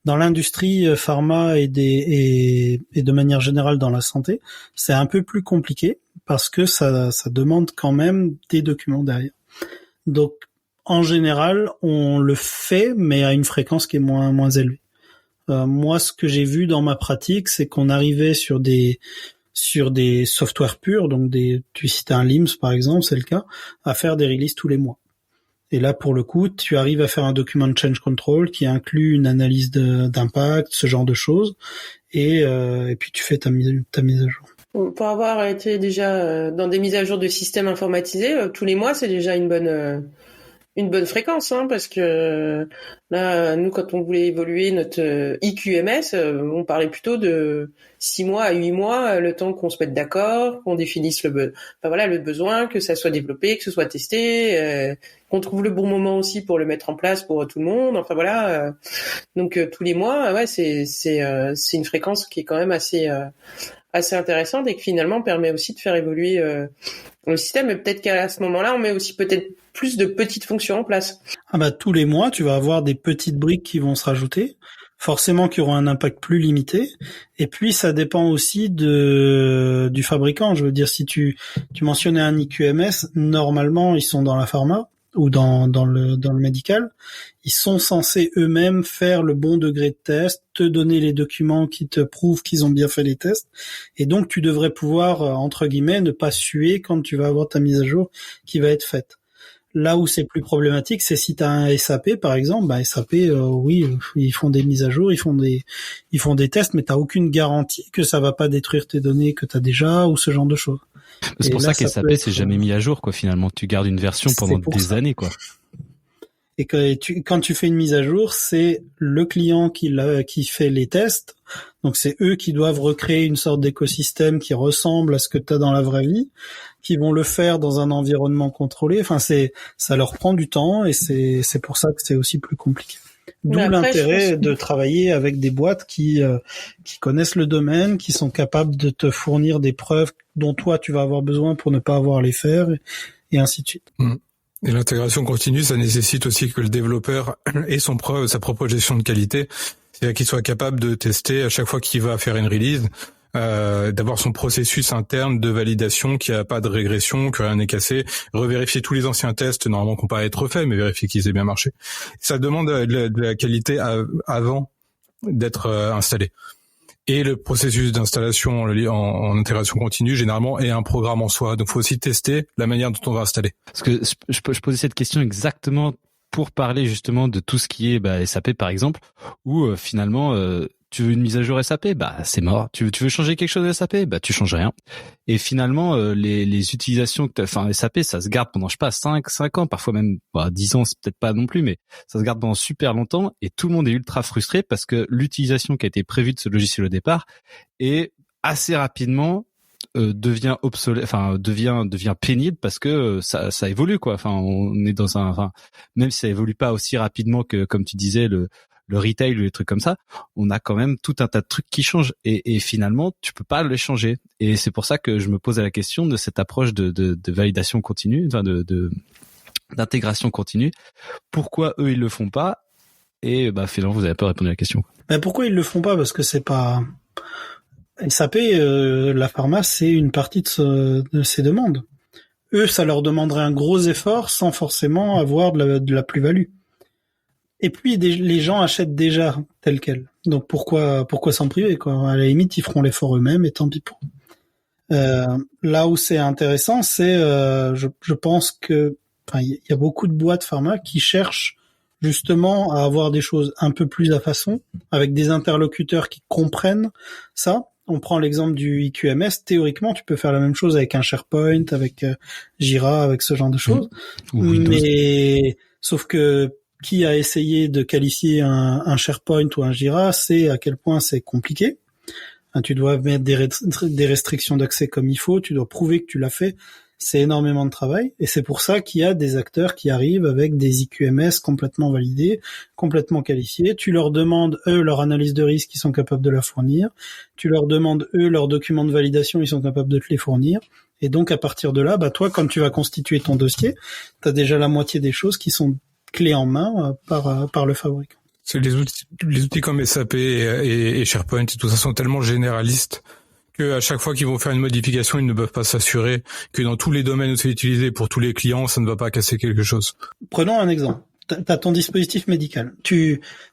Dans l'industrie pharma et de manière générale dans la santé, c'est un peu plus compliqué parce que ça demande quand même des documents derrière. Donc, en général, on le fait, mais à une fréquence qui est moins élevée. Moi, ce que j'ai vu dans ma pratique, c'est qu'on arrivait sur des softwares purs, donc tu citais un LIMS par exemple, c'est le cas, à faire des releases tous les mois. Et là, pour le coup, tu arrives à faire un document change control qui inclut une analyse d'impact, ce genre de choses, et puis tu fais ta mise à jour. Pour avoir été déjà dans des mises à jour de systèmes informatisés, tous les mois, c'est déjà une bonne fréquence, hein, parce que là, nous, quand on voulait évoluer notre IQMS, on parlait plutôt de 6 mois à 8 mois, le temps qu'on se mette d'accord, qu'on définisse le besoin, que ça soit développé, que ce soit testé, qu'on trouve le bon moment aussi pour le mettre en place pour tout le monde. Enfin voilà, donc tous les mois, ouais, c'est une fréquence qui est quand même assez intéressante et qui finalement permet aussi de faire évoluer le système. Et peut-être qu'à ce moment-là, on met aussi peut-être plus de petites fonctions en place. Ah bah tous les mois, tu vas avoir des petites briques qui vont se rajouter, forcément qui auront un impact plus limité. Et puis ça dépend aussi du fabricant. Je veux dire, si tu mentionnais un IQMS, normalement ils sont dans la pharma ou dans le médical. Ils sont censés eux-mêmes faire le bon degré de test, te donner les documents qui te prouvent qu'ils ont bien fait les tests. Et donc tu devrais pouvoir, entre guillemets, ne pas suer quand tu vas avoir ta mise à jour qui va être faite. Là où c'est plus problématique, c'est si tu as un SAP par exemple, SAP, oui, ils font des mises à jour, ils font des tests, mais tu n'as aucune garantie que ça va pas détruire tes données que tu as déjà ou ce genre de choses. C'est pour ça que SAP c'est jamais mis à jour, quoi. Finalement, tu gardes une version pendant des années, quoi. Et quand tu fais une mise à jour, c'est le client qui fait les tests. Donc c'est eux qui doivent recréer une sorte d'écosystème qui ressemble à ce que tu as dans la vraie vie, qui vont le faire dans un environnement contrôlé. Enfin ça leur prend du temps et c'est pour ça que c'est aussi plus compliqué. D'où l'intérêt de travailler avec des boîtes qui connaissent le domaine, qui sont capables de te fournir des preuves dont toi tu vas avoir besoin pour ne pas avoir à les faire et ainsi de suite. Et l'intégration continue, ça nécessite aussi que le développeur ait sa propre gestion de qualité, c'est-à-dire qu'il soit capable de tester à chaque fois qu'il va faire une release, d'avoir son processus interne de validation, qu'il n'y a pas de régression, que rien n'est cassé, revérifier tous les anciens tests, normalement qu'on pas être faits, mais vérifier qu'ils aient bien marché. Ça demande de la qualité avant d'être installé. Et le processus d'installation en intégration continue, généralement, est un programme en soi. Donc, il faut aussi tester la manière dont on va installer. Parce que je posais cette question exactement pour parler justement de tout ce qui est SAP, par exemple, où finalement, tu veux une mise à jour SAP, c'est mort. Tu veux changer quelque chose de SAP, tu changes rien. Et finalement, les utilisations SAP, ça se garde pendant, 5 ans, parfois même 10 ans, c'est peut-être pas non plus, mais ça se garde pendant super longtemps et tout le monde est ultra frustré parce que l'utilisation qui a été prévue de ce logiciel au départ est assez rapidement devient obsolète, devient pénible parce que ça évolue, quoi. On est dans même si ça évolue pas aussi rapidement que, comme tu disais, le retail ou les trucs comme ça, on a quand même tout un tas de trucs qui changent et finalement tu peux pas les changer. Et c'est pour ça que je me posais la question de cette approche de validation continue, d'intégration continue. Pourquoi eux ils le font pas? Et finalement vous avez pas répondu à la question. Pourquoi ils le font pas? Parce que c'est pas SAP, la pharma, c'est une partie de ces demandes. Eux, ça leur demanderait un gros effort sans forcément avoir de la plus-value. Et puis les gens achètent déjà tel quel. Donc pourquoi s'en priver, quoi? À la limite, ils feront l'effort eux-mêmes et tant pis pour. Là où c'est intéressant, c'est je pense que il y a beaucoup de boîtes pharma qui cherchent justement à avoir des choses un peu plus à façon, avec des interlocuteurs qui comprennent ça. On prend l'exemple du IQMS. Théoriquement, tu peux faire la même chose avec un SharePoint, avec Jira, avec ce genre de choses. Mais sauf que qui a essayé de qualifier un SharePoint ou un Jira, c'est à quel point c'est compliqué. Tu dois mettre des restrictions d'accès comme il faut, tu dois prouver que tu l'as fait. c'est énormément de travail, et c'est pour ça qu'il y a des acteurs qui arrivent avec des IQMS complètement validés, complètement qualifiés. Tu leur demandes, eux, leur analyse de risque, ils sont capables de la fournir. Tu leur demandes, eux, leurs documents de validation, ils sont capables de te les fournir. Et donc, à partir de là, toi, quand tu vas constituer ton dossier, tu as déjà la moitié des choses qui sont clés en main par le fabricant. C'est les outils comme SAP et SharePoint et tout ça sont tellement généralistes que à chaque fois qu'ils vont faire une modification, ils ne peuvent pas s'assurer que dans tous les domaines où c'est utilisé pour tous les clients, ça ne va pas casser quelque chose. Prenons un exemple. T'as ton dispositif médical.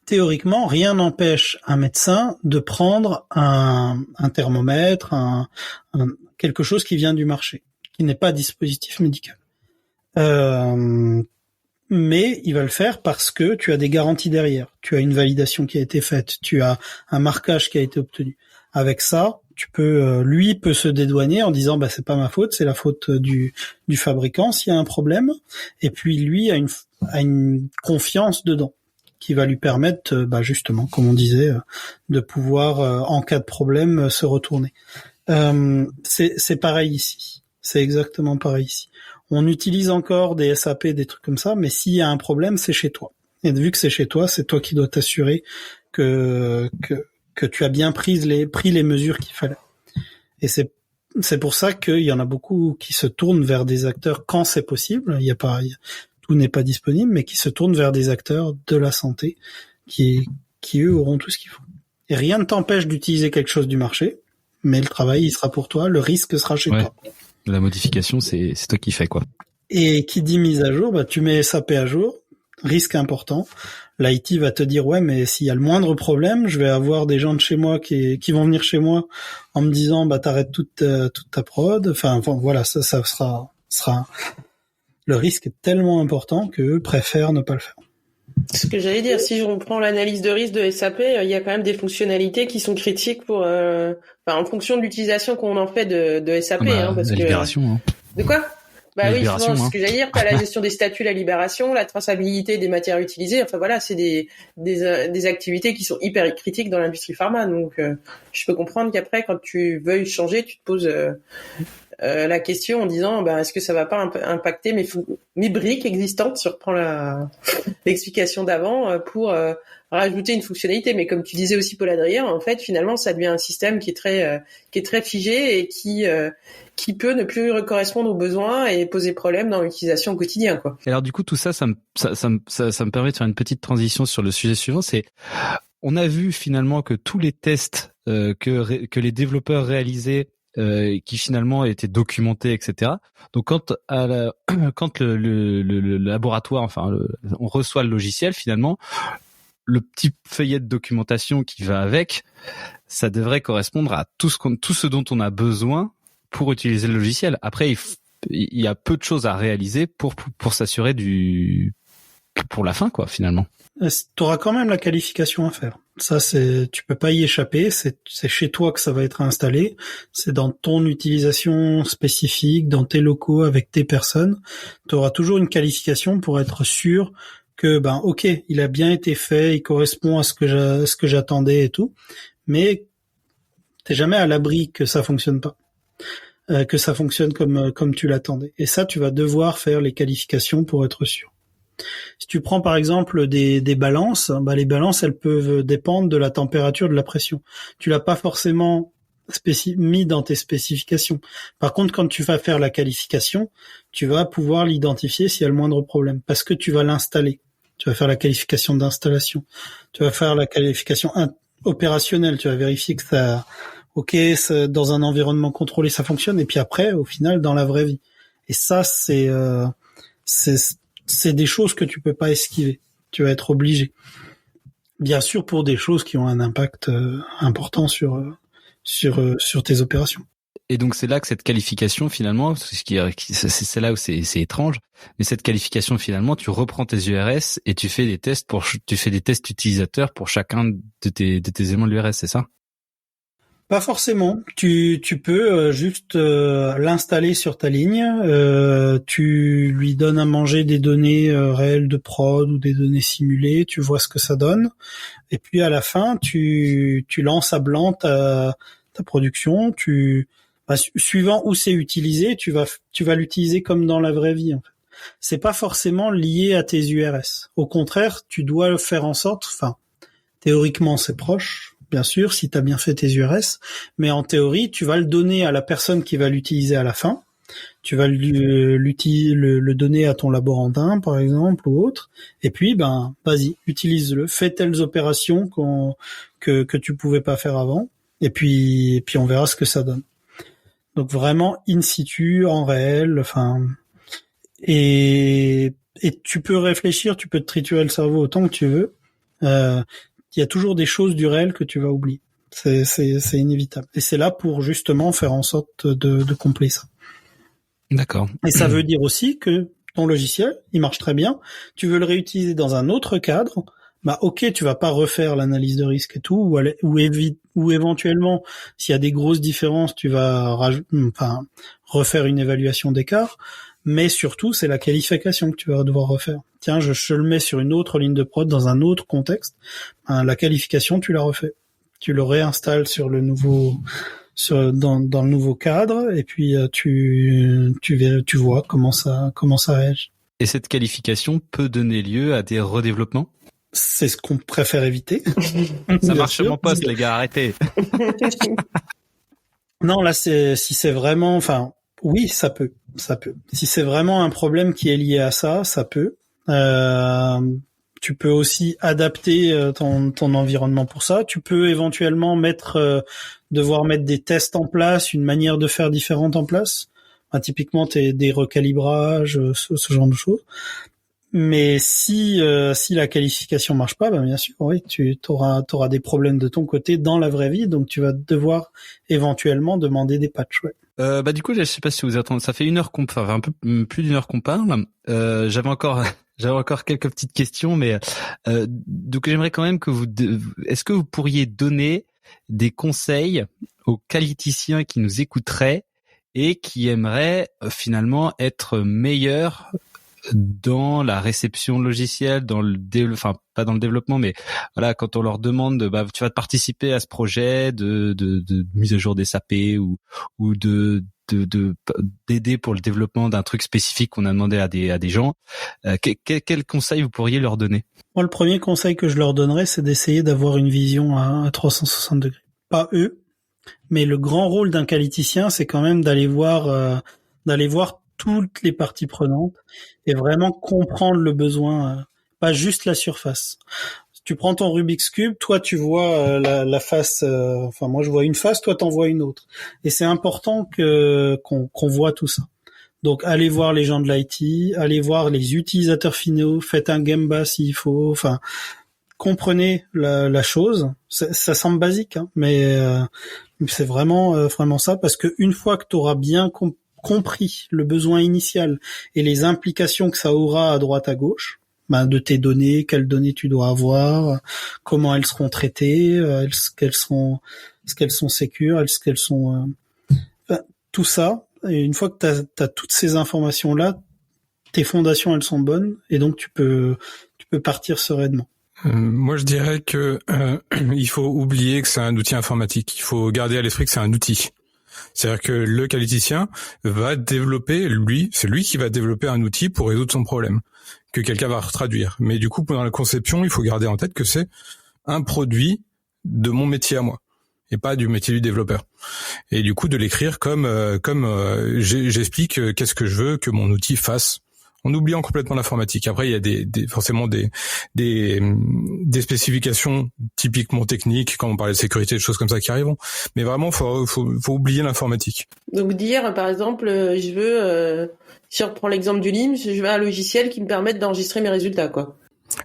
Théoriquement, rien n'empêche un médecin de prendre un thermomètre, quelque chose qui vient du marché, qui n'est pas dispositif médical. Mais il va le faire parce que tu as des garanties derrière. Tu as une validation qui a été faite. Tu as un marquage qui a été obtenu. Avec ça, lui peut se dédouaner en disant, c'est pas ma faute, c'est la faute du fabricant s'il y a un problème. Et puis lui a une confiance dedans qui va lui permettre, justement, comme on disait, de pouvoir, en cas de problème, se retourner. C'est pareil ici. C'est exactement pareil ici. On utilise encore des SAP, des trucs comme ça, mais s'il y a un problème, c'est chez toi. Et vu que c'est chez toi, c'est toi qui dois t'assurer que tu as bien pris les mesures qu'il fallait. Et c'est pour ça qu'il y en a beaucoup qui se tournent vers des acteurs quand c'est possible. Tout n'est pas disponible, mais qui se tournent vers des acteurs de la santé qui eux auront tout ce qu'il faut. Et rien ne t'empêche d'utiliser quelque chose du marché, mais le travail, il sera pour toi, le risque sera chez toi. La modification, c'est toi qui fais, quoi. Et qui dit mise à jour, tu mets SAP à jour, risque important. L'IT va te dire, mais s'il y a le moindre problème, je vais avoir des gens de chez moi qui vont venir chez moi en me disant, t'arrêtes toute ta prod. Enfin, voilà, ça sera, le risque est tellement important qu'eux préfèrent ne pas le faire. Ce que j'allais dire, si je reprends l'analyse de risque de SAP, il y a quand même des fonctionnalités qui sont critiques pour, en fonction de l'utilisation qu'on en fait de SAP, parce la libération, De quoi? Oui, souvent, ce que j'allais dire, t'as la gestion des statuts, la libération, la traçabilité des matières utilisées. Enfin voilà, c'est des activités qui sont hyper critiques dans l'industrie pharma. Donc, je peux comprendre qu'après, quand tu veuilles changer, tu te poses la question en disant, est-ce que ça va pas impacter mes briques existantes, si on reprend l'explication d'avant, pour rajouter une fonctionnalité. Mais comme tu disais aussi, Paul-Adrien, en fait, finalement, ça devient un système qui est très figé et qui peut ne plus correspondre aux besoins et poser problème dans l'utilisation au quotidien, quoi. Et alors du coup, tout ça me permet de faire une petite transition sur le sujet suivant. On a vu finalement que tous les tests que les développeurs réalisaient, qui finalement étaient documentés, etc. Donc quand le laboratoire, on reçoit le logiciel, finalement, le petit feuillet de documentation qui va avec, ça devrait correspondre à tout ce dont on a besoin pour utiliser le logiciel. Après, il y a peu de choses à réaliser pour s'assurer pour la fin, quoi, finalement. T'auras quand même la qualification à faire. Ça, tu peux pas y échapper. C'est chez toi que ça va être installé. C'est dans ton utilisation spécifique, dans tes locaux, avec tes personnes. T'auras toujours une qualification pour être sûr que, ok, il a bien été fait, il correspond à ce que j'attendais et tout. Mais t'es jamais à l'abri que ça fonctionne pas. Que ça fonctionne comme tu l'attendais. Et ça, tu vas devoir faire les qualifications pour être sûr. Si tu prends par exemple des balances, les balances, elles peuvent dépendre de la température, de la pression. Tu l'as pas forcément mis dans tes spécifications. Par contre, quand tu vas faire la qualification, tu vas pouvoir l'identifier s'il y a le moindre problème, parce que tu vas l'installer. Tu vas faire la qualification d'installation. Tu vas faire la qualification opérationnelle. Tu vas vérifier que ça, dans un environnement contrôlé, ça fonctionne. Et puis après, au final, dans la vraie vie. Et ça, c'est des choses que tu peux pas esquiver. Tu vas être obligé. Bien sûr, pour des choses qui ont un impact important sur tes opérations. Et donc c'est là que cette qualification finalement, c'est là où c'est étrange, mais cette qualification finalement, tu reprends tes URS et tu fais des tests utilisateurs pour chacun de tes éléments de l'URS, c'est ça? Pas forcément. Tu peux juste l'installer sur ta ligne. Tu lui donnes à manger des données réelles de prod ou des données simulées. Tu vois ce que ça donne. Et puis à la fin, tu lances à blanc ta production. suivant où c'est utilisé, tu vas l'utiliser comme dans la vraie vie, en fait. C'est pas forcément lié à tes URS. Au contraire, tu dois faire en sorte, théoriquement c'est proche, bien sûr, si tu as bien fait tes URS, mais en théorie, tu vas le donner à la personne qui va l'utiliser à la fin. Tu vas le donner à ton laborantin, par exemple, ou autre, et puis, vas-y, utilise-le, fais telles opérations que tu pouvais pas faire avant, et puis on verra ce que ça donne. Donc vraiment in situ, en réel, et tu peux réfléchir, tu peux te triturer le cerveau autant que tu veux. Il y a toujours des choses du réel que tu vas oublier. C'est inévitable. Et c'est là pour justement faire en sorte de combler ça. D'accord. Et ça veut dire aussi que ton logiciel, il marche très bien. Tu veux le réutiliser dans un autre cadre. Ok, tu vas pas refaire l'analyse de risque et tout, ou éventuellement, s'il y a des grosses différences, tu vas refaire une évaluation d'écart. Mais surtout, c'est la qualification que tu vas devoir refaire. Tiens, je le mets sur une autre ligne de prod dans un autre contexte. La qualification, tu la refais. Tu le réinstalles sur le nouveau, dans le nouveau cadre, et puis tu vois comment ça réagit. Et cette qualification peut donner lieu à des redéveloppements? C'est ce qu'on préfère éviter. Ça marche sur mon poste, les gars, arrêtez. Non, là, si c'est vraiment, oui, ça peut. Si c'est vraiment un problème qui est lié à ça, ça peut. Tu peux aussi adapter ton environnement pour ça. Tu peux éventuellement devoir mettre des tests en place, une manière de faire différente en place. Typiquement, des recalibrages, ce genre de choses. Mais si la qualification marche pas, bien sûr, oui, tu auras des problèmes de ton côté dans la vraie vie, donc tu vas devoir éventuellement demander des patchs. Ouais. Du coup, je sais pas si vous attendez. Ça fait un peu plus d'une heure qu'on parle. J'avais encore quelques petites questions, mais donc j'aimerais quand même est-ce que vous pourriez donner des conseils aux qualiticiens qui nous écouteraient et qui aimeraient finalement être meilleurs dans la réception logicielle, pas dans le développement, mais voilà, quand on leur demande, tu vas participer à ce projet de mise à jour des SAP ou d'aider pour le développement d'un truc spécifique qu'on a demandé à des gens, quel conseil vous pourriez leur donner? Moi, le premier conseil que je leur donnerais, c'est d'essayer d'avoir une vision à 360 degrés. Pas eux, mais le grand rôle d'un qualiticien, c'est quand même d'aller voir toutes les parties prenantes et vraiment comprendre le besoin, pas juste la surface. Si tu prends ton Rubik's Cube, toi tu vois la face, moi je vois une face, toi t'en vois une autre. Et c'est important qu'on voit tout ça. Donc allez voir les gens de l'IT, allez voir les utilisateurs finaux, faites un Gemba s'il faut, comprenez la chose. Ça semble basique, mais c'est vraiment ça, parce que une fois que tu auras bien compris le besoin initial et les implications que ça aura à droite à gauche, de tes données, quelles données tu dois avoir, comment elles seront traitées, est-ce qu'elles sont sécures, est-ce qu'elles sont tout ça. Et une fois que t'as toutes ces informations là, tes fondations elles sont bonnes et donc tu peux partir sereinement. Moi, je dirais que il faut oublier que c'est un outil informatique. Il faut garder à l'esprit que c'est un outil. C'est-à-dire que le qualiticien va développer, c'est lui qui va développer un outil pour résoudre son problème, que quelqu'un va retraduire. Mais du coup, pendant la conception, il faut garder en tête que c'est un produit de mon métier à moi, et pas du métier du développeur. Et du coup, de l'écrire comme j'explique qu'est-ce que je veux que mon outil fasse, en oubliant complètement l'informatique. Après, il y a forcément des spécifications typiquement techniques, quand on parlait de sécurité, des choses comme ça qui arriveront. Mais vraiment, faut oublier l'informatique. Donc dire, par exemple, je veux, si on reprend l'exemple du LIMS, je veux un logiciel qui me permette d'enregistrer mes résultats, quoi.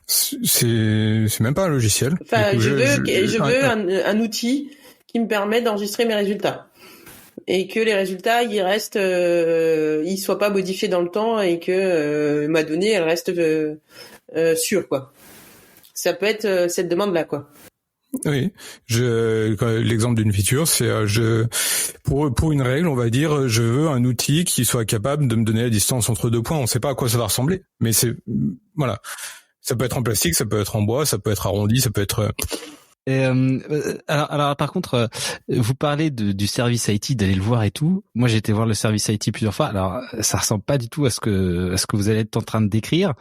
C'est même pas un logiciel. Enfin, je veux un outil qui me permet d'enregistrer mes résultats. Et que les résultats, ils restent, ils soient pas modifiés dans le temps et que ma donnée, elle reste sûre, quoi. Ça peut être cette demande-là, quoi. Oui, l'exemple d'une feature, c'est pour une règle, on va dire, je veux un outil qui soit capable de me donner la distance entre deux points. On sait pas à quoi ça va ressembler, mais voilà. Ça peut être en plastique, ça peut être en bois, ça peut être arrondi, ça peut être Et alors par contre, vous parlez du service IT, d'aller le voir et tout. Moi, j'ai été voir le service IT plusieurs fois. Alors, ça ressemble pas du tout à ce que vous allez être en train de décrire.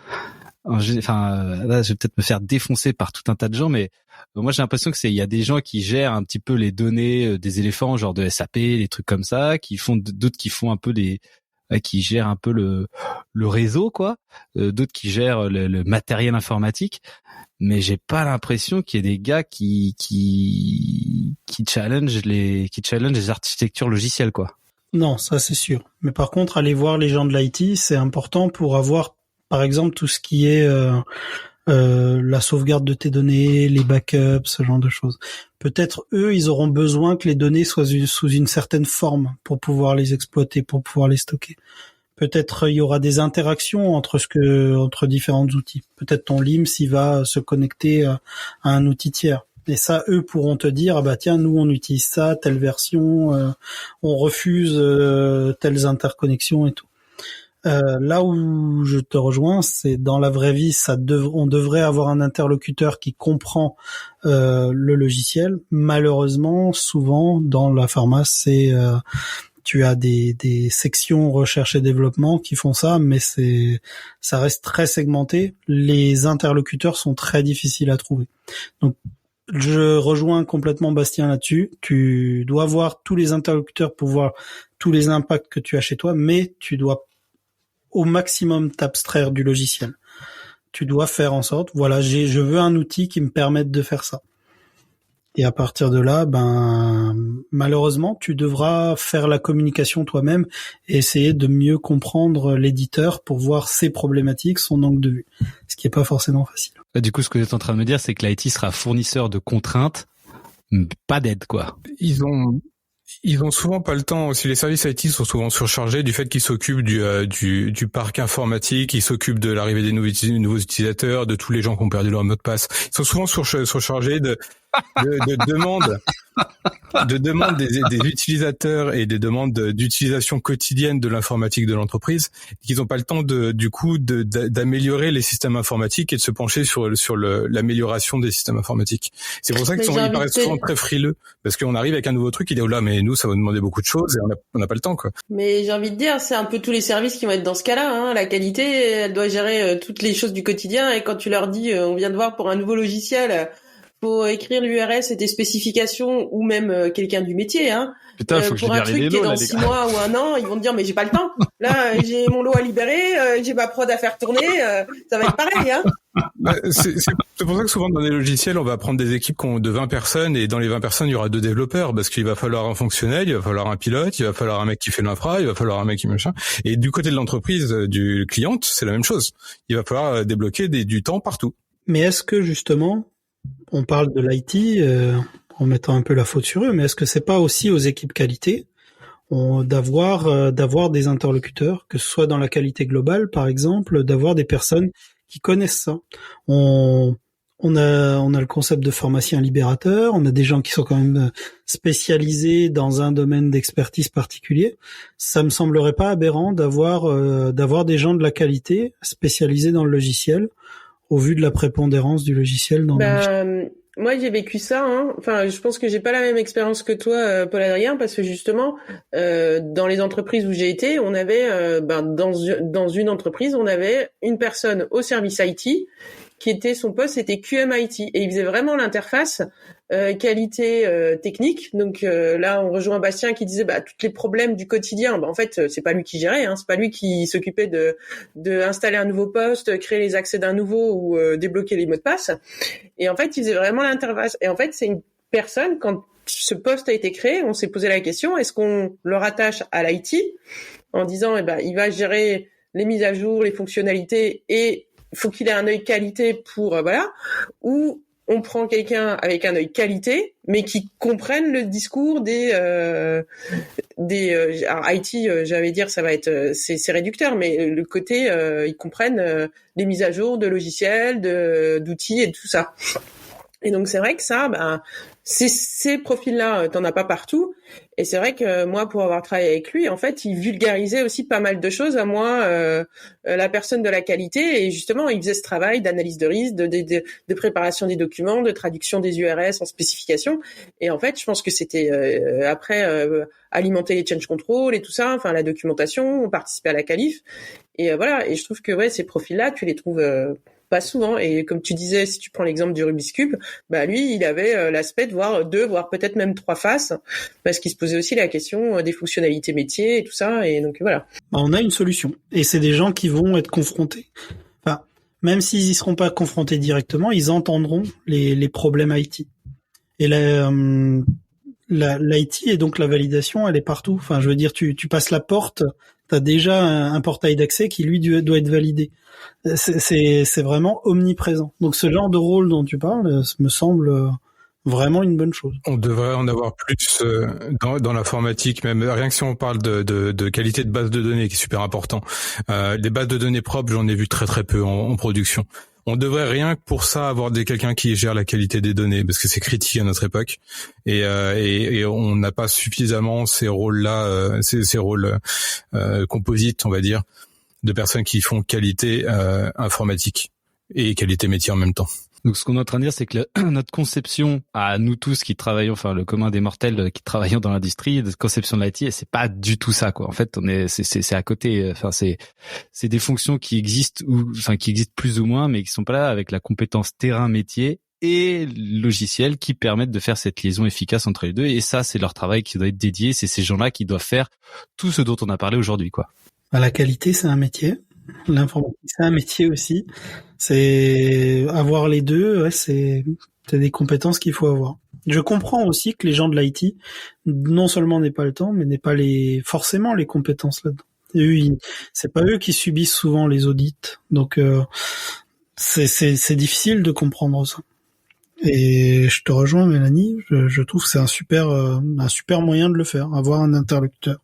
Enfin, là, je vais peut-être me faire défoncer par tout un tas de gens, mais moi, j'ai l'impression que il y a des gens qui gèrent un petit peu les données des éléphants, genre de SAP, des trucs comme ça, d'autres qui font un peu qui gèrent un peu le réseau, quoi. D'autres qui gèrent le matériel informatique. Mais j'ai pas l'impression qu'il y ait des gars qui challenge les architectures logicielles, quoi. Non, ça c'est sûr. Mais par contre, aller voir les gens de l'IT, c'est important pour avoir, par exemple, tout ce qui est la sauvegarde de tes données, les backups, ce genre de choses. Peut-être eux, ils auront besoin que les données soient sous une certaine forme pour pouvoir les exploiter, pour pouvoir les stocker. Peut-être il y aura des interactions entre différents outils. Peut-être ton LIMS, il va se connecter à un outil tiers. Et ça, eux pourront te dire, ah bah tiens, nous on utilise ça, telle version, on refuse telles interconnexions et tout. Là où je te rejoins, c'est dans la vraie vie, on devrait avoir un interlocuteur qui comprend le logiciel. Malheureusement, souvent dans la pharma, tu as des sections recherche et développement qui font ça, mais ça reste très segmenté. Les interlocuteurs sont très difficiles à trouver. Donc, je rejoins complètement Bastien là-dessus. Tu dois voir tous les interlocuteurs pour voir tous les impacts que tu as chez toi, mais tu dois au maximum t'abstraire du logiciel. Tu dois faire en sorte, voilà, je veux un outil qui me permette de faire ça. Et à partir de là, malheureusement, tu devras faire la communication toi-même et essayer de mieux comprendre l'éditeur pour voir ses problématiques, son angle de vue. Ce qui est pas forcément facile. Du coup, ce que vous êtes en train de me dire, c'est que l'IT sera fournisseur de contraintes, pas d'aide, quoi. Ils ont souvent pas le temps aussi. Les services IT sont souvent surchargés du fait qu'ils s'occupent du parc informatique, ils s'occupent de l'arrivée des nouveaux utilisateurs, de tous les gens qui ont perdu leur mot de passe. Ils sont souvent surchargés de demandes des utilisateurs et des demandes d'utilisation quotidienne de l'informatique de l'entreprise, qu'ils n'ont pas le temps d'améliorer les systèmes informatiques et de se pencher sur l'amélioration des systèmes informatiques. C'est pour ça qu'ils paraissent souvent très frileux, parce qu'on arrive avec un nouveau truc, ils disent, oh là, mais nous, ça va nous demander beaucoup de choses et on n'a pas le temps, quoi. Mais j'ai envie de dire, c'est un peu tous les services qui vont être dans ce cas-là, hein. La qualité, elle doit gérer toutes les choses du quotidien, et quand tu leur dis, on vient de voir pour un nouveau logiciel, faut écrire l'URS et des spécifications, ou même quelqu'un du métier, hein. Putain, faut que pour un truc qui est dans 6 mois ou 1 an, ils vont te dire, mais j'ai pas le temps. Là, j'ai mon lot à libérer, j'ai ma prod à faire tourner, ça va être pareil, hein. C'est pour ça que souvent dans des logiciels, on va prendre des équipes de 20 personnes, et dans les 20 personnes, il y aura 2 développeurs, parce qu'il va falloir un fonctionnel, il va falloir un pilote, il va falloir un mec qui fait l'infra, il va falloir un mec qui machin. Et du côté de l'entreprise, du client, c'est la même chose. Il va falloir débloquer du temps partout. Mais est-ce que justement, on parle de l'IT en mettant un peu la faute sur eux, mais est-ce que c'est pas aussi aux équipes qualité d'avoir des interlocuteurs, que ce soit dans la qualité globale par exemple, d'avoir des personnes qui connaissent ça. On a le concept de pharmacien libérateur, on a des gens qui sont quand même spécialisés dans un domaine d'expertise particulier. Ça me semblerait pas aberrant d'avoir des gens de la qualité spécialisés dans le logiciel, au vu de la prépondérance du logiciel dans le logiciel. Moi, j'ai vécu ça, hein. Enfin, je pense que j'ai pas la même expérience que toi, Paul-Adrien, parce que justement, dans les entreprises où j'ai été, on avait, dans une entreprise, on avait une personne au service IT son poste était QMIT, et il faisait vraiment l'interface qualité technique. Donc là, on rejoint Bastien qui disait tous les problèmes du quotidien. En fait, c'est pas lui qui gérait, hein, c'est pas lui qui s'occupait de installer un nouveau poste, créer les accès d'un nouveau ou débloquer les mots de passe. Et en fait, il faisait vraiment l'interface. Et en fait, c'est une personne, quand ce poste a été créé, on s'est posé la question, est-ce qu'on le rattache à l'IT en disant il va gérer les mises à jour, les fonctionnalités, et faut qu'il ait un œil qualité pour ou on prend quelqu'un avec un œil qualité mais qui comprenne le discours des alors IT, j'allais dire ça va être c'est réducteur, mais le côté ils comprennent les mises à jour de logiciels, d'outils et tout ça. Et donc c'est vrai que ça ces profils-là, t'en as pas partout. Et c'est vrai que moi, pour avoir travaillé avec lui, en fait, il vulgarisait aussi pas mal de choses à moi, la personne de la qualité. Et justement, il faisait ce travail d'analyse de risque, de préparation des documents, de traduction des URS en spécification. Et en fait, je pense que c'était après alimenter les change control et tout ça, enfin la documentation, participer à la qualif. Et voilà. Et je trouve que ces profils-là, tu les trouves pas souvent. Et comme tu disais, si tu prends l'exemple du Rubik's Cube, lui, il avait l'aspect de voir 2, voire peut-être même 3 faces, parce qu'il se posait aussi la question des fonctionnalités métiers et tout ça. Et donc voilà. On a une solution. Et c'est des gens qui vont être confrontés. Enfin, même s'ils y seront pas confrontés directement, ils entendront les problèmes IT. Et l'IT et donc la validation, elle est partout. Enfin, je veux dire, tu passes la porte, t'as déjà un portail d'accès qui lui doit être validé. C'est vraiment omniprésent. Donc ce genre de rôle dont tu parles, me semble vraiment une bonne chose. On devrait en avoir plus dans l'informatique, même rien que si on parle de qualité de base de données, qui est super important. Les bases de données propres, j'en ai vu très très peu en production. On devrait rien que pour ça avoir quelqu'un qui gère la qualité des données, parce que c'est critique à notre époque, et on n'a pas suffisamment ces rôles-là, ces rôles composites, on va dire, de personnes qui font qualité informatique et qualité métier en même temps. Donc ce qu'on est en train de dire, c'est que notre conception à nous tous qui travaillons, enfin le commun des mortels qui travaillons dans l'industrie, de conception de l'IT, c'est pas du tout ça, quoi. En fait, c'est à côté. Enfin c'est des fonctions qui existent qui existent plus ou moins, mais qui sont pas là avec la compétence terrain métier et logiciel qui permettent de faire cette liaison efficace entre les deux. Et ça, c'est leur travail qui doit être dédié. C'est ces gens-là qui doivent faire tout ce dont on a parlé aujourd'hui, quoi. La qualité, c'est un métier. L'informatique, c'est un métier aussi. C'est avoir les deux, c'est des compétences qu'il faut avoir. Je comprends aussi que les gens de l'IT, non seulement n'aient pas le temps, mais n'aient pas forcément les compétences là-dedans. Et eux, c'est pas eux qui subissent souvent les audits. Donc, c'est difficile de comprendre ça. Et je te rejoins, Mélanie. Je trouve que c'est un super moyen de le faire. Avoir un interlocuteur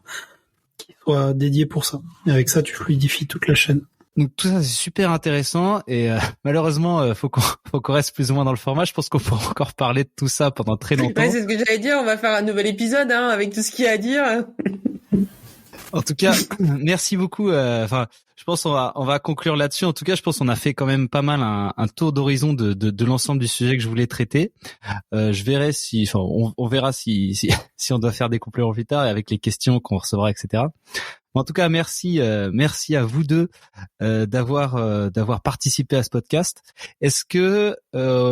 soit dédié pour ça. Et avec ça, tu fluidifies toute la chaîne. Donc tout ça, c'est super intéressant et malheureusement, faut qu'on reste plus ou moins dans le format. Je pense qu'on pourra encore parler de tout ça pendant très longtemps. Ouais, c'est ce que j'allais dire. On va faire un nouvel épisode avec tout ce qu'il y a à dire. En tout cas, merci beaucoup. Je pense on va conclure là-dessus. En tout cas, je pense qu'on a fait quand même pas mal un tour d'horizon de l'ensemble du sujet que je voulais traiter. Je verrai on verra si on doit faire des compléments plus tard et avec les questions qu'on recevra, etc. En tout cas, merci à vous deux d'avoir participé à ce podcast. Est-ce que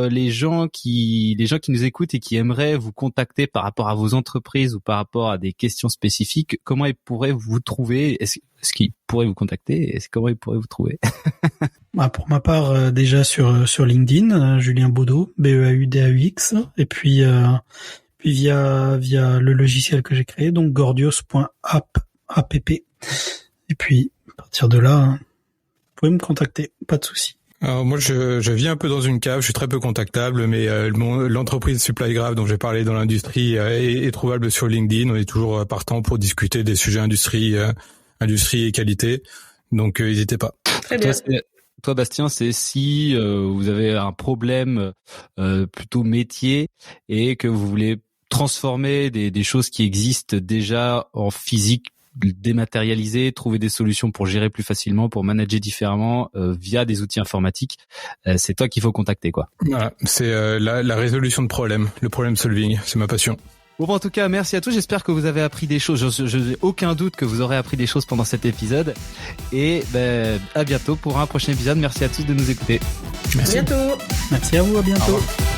les gens qui nous écoutent et qui aimeraient vous contacter par rapport à vos entreprises ou par rapport à des questions spécifiques, comment ils pourraient vous trouver? Est-ce qu'ils pourraient vous contacter et comment ils pourraient vous trouver? Pour ma part, déjà sur LinkedIn, Julien Baudot, BEAUDAUX, et puis via le logiciel que j'ai créé, donc gordios.app. Et puis, à partir de là, vous pouvez me contacter, pas de souci. Alors moi, je vis un peu dans une cave, je suis très peu contactable, mais l'entreprise SupplyGraph dont j'ai parlé dans l'industrie est trouvable sur LinkedIn. On est toujours partant pour discuter des sujets industrie et qualité, donc n'hésitez pas. Très bien. Toi, Bastien, c'est si vous avez un problème plutôt métier et que vous voulez transformer des choses qui existent déjà en physique, dématérialiser, trouver des solutions pour gérer plus facilement, pour manager différemment via des outils informatiques, c'est toi qu'il faut contacter, quoi. Voilà, c'est la résolution de problèmes, le problem solving, c'est ma passion. Bon, en tout cas, merci à tous. J'espère que vous avez appris des choses. Je n'ai aucun doute que vous aurez appris des choses pendant cet épisode. Et à bientôt pour un prochain épisode. Merci à tous de nous écouter. Merci. À bientôt. Merci à vous, à bientôt. Au revoir.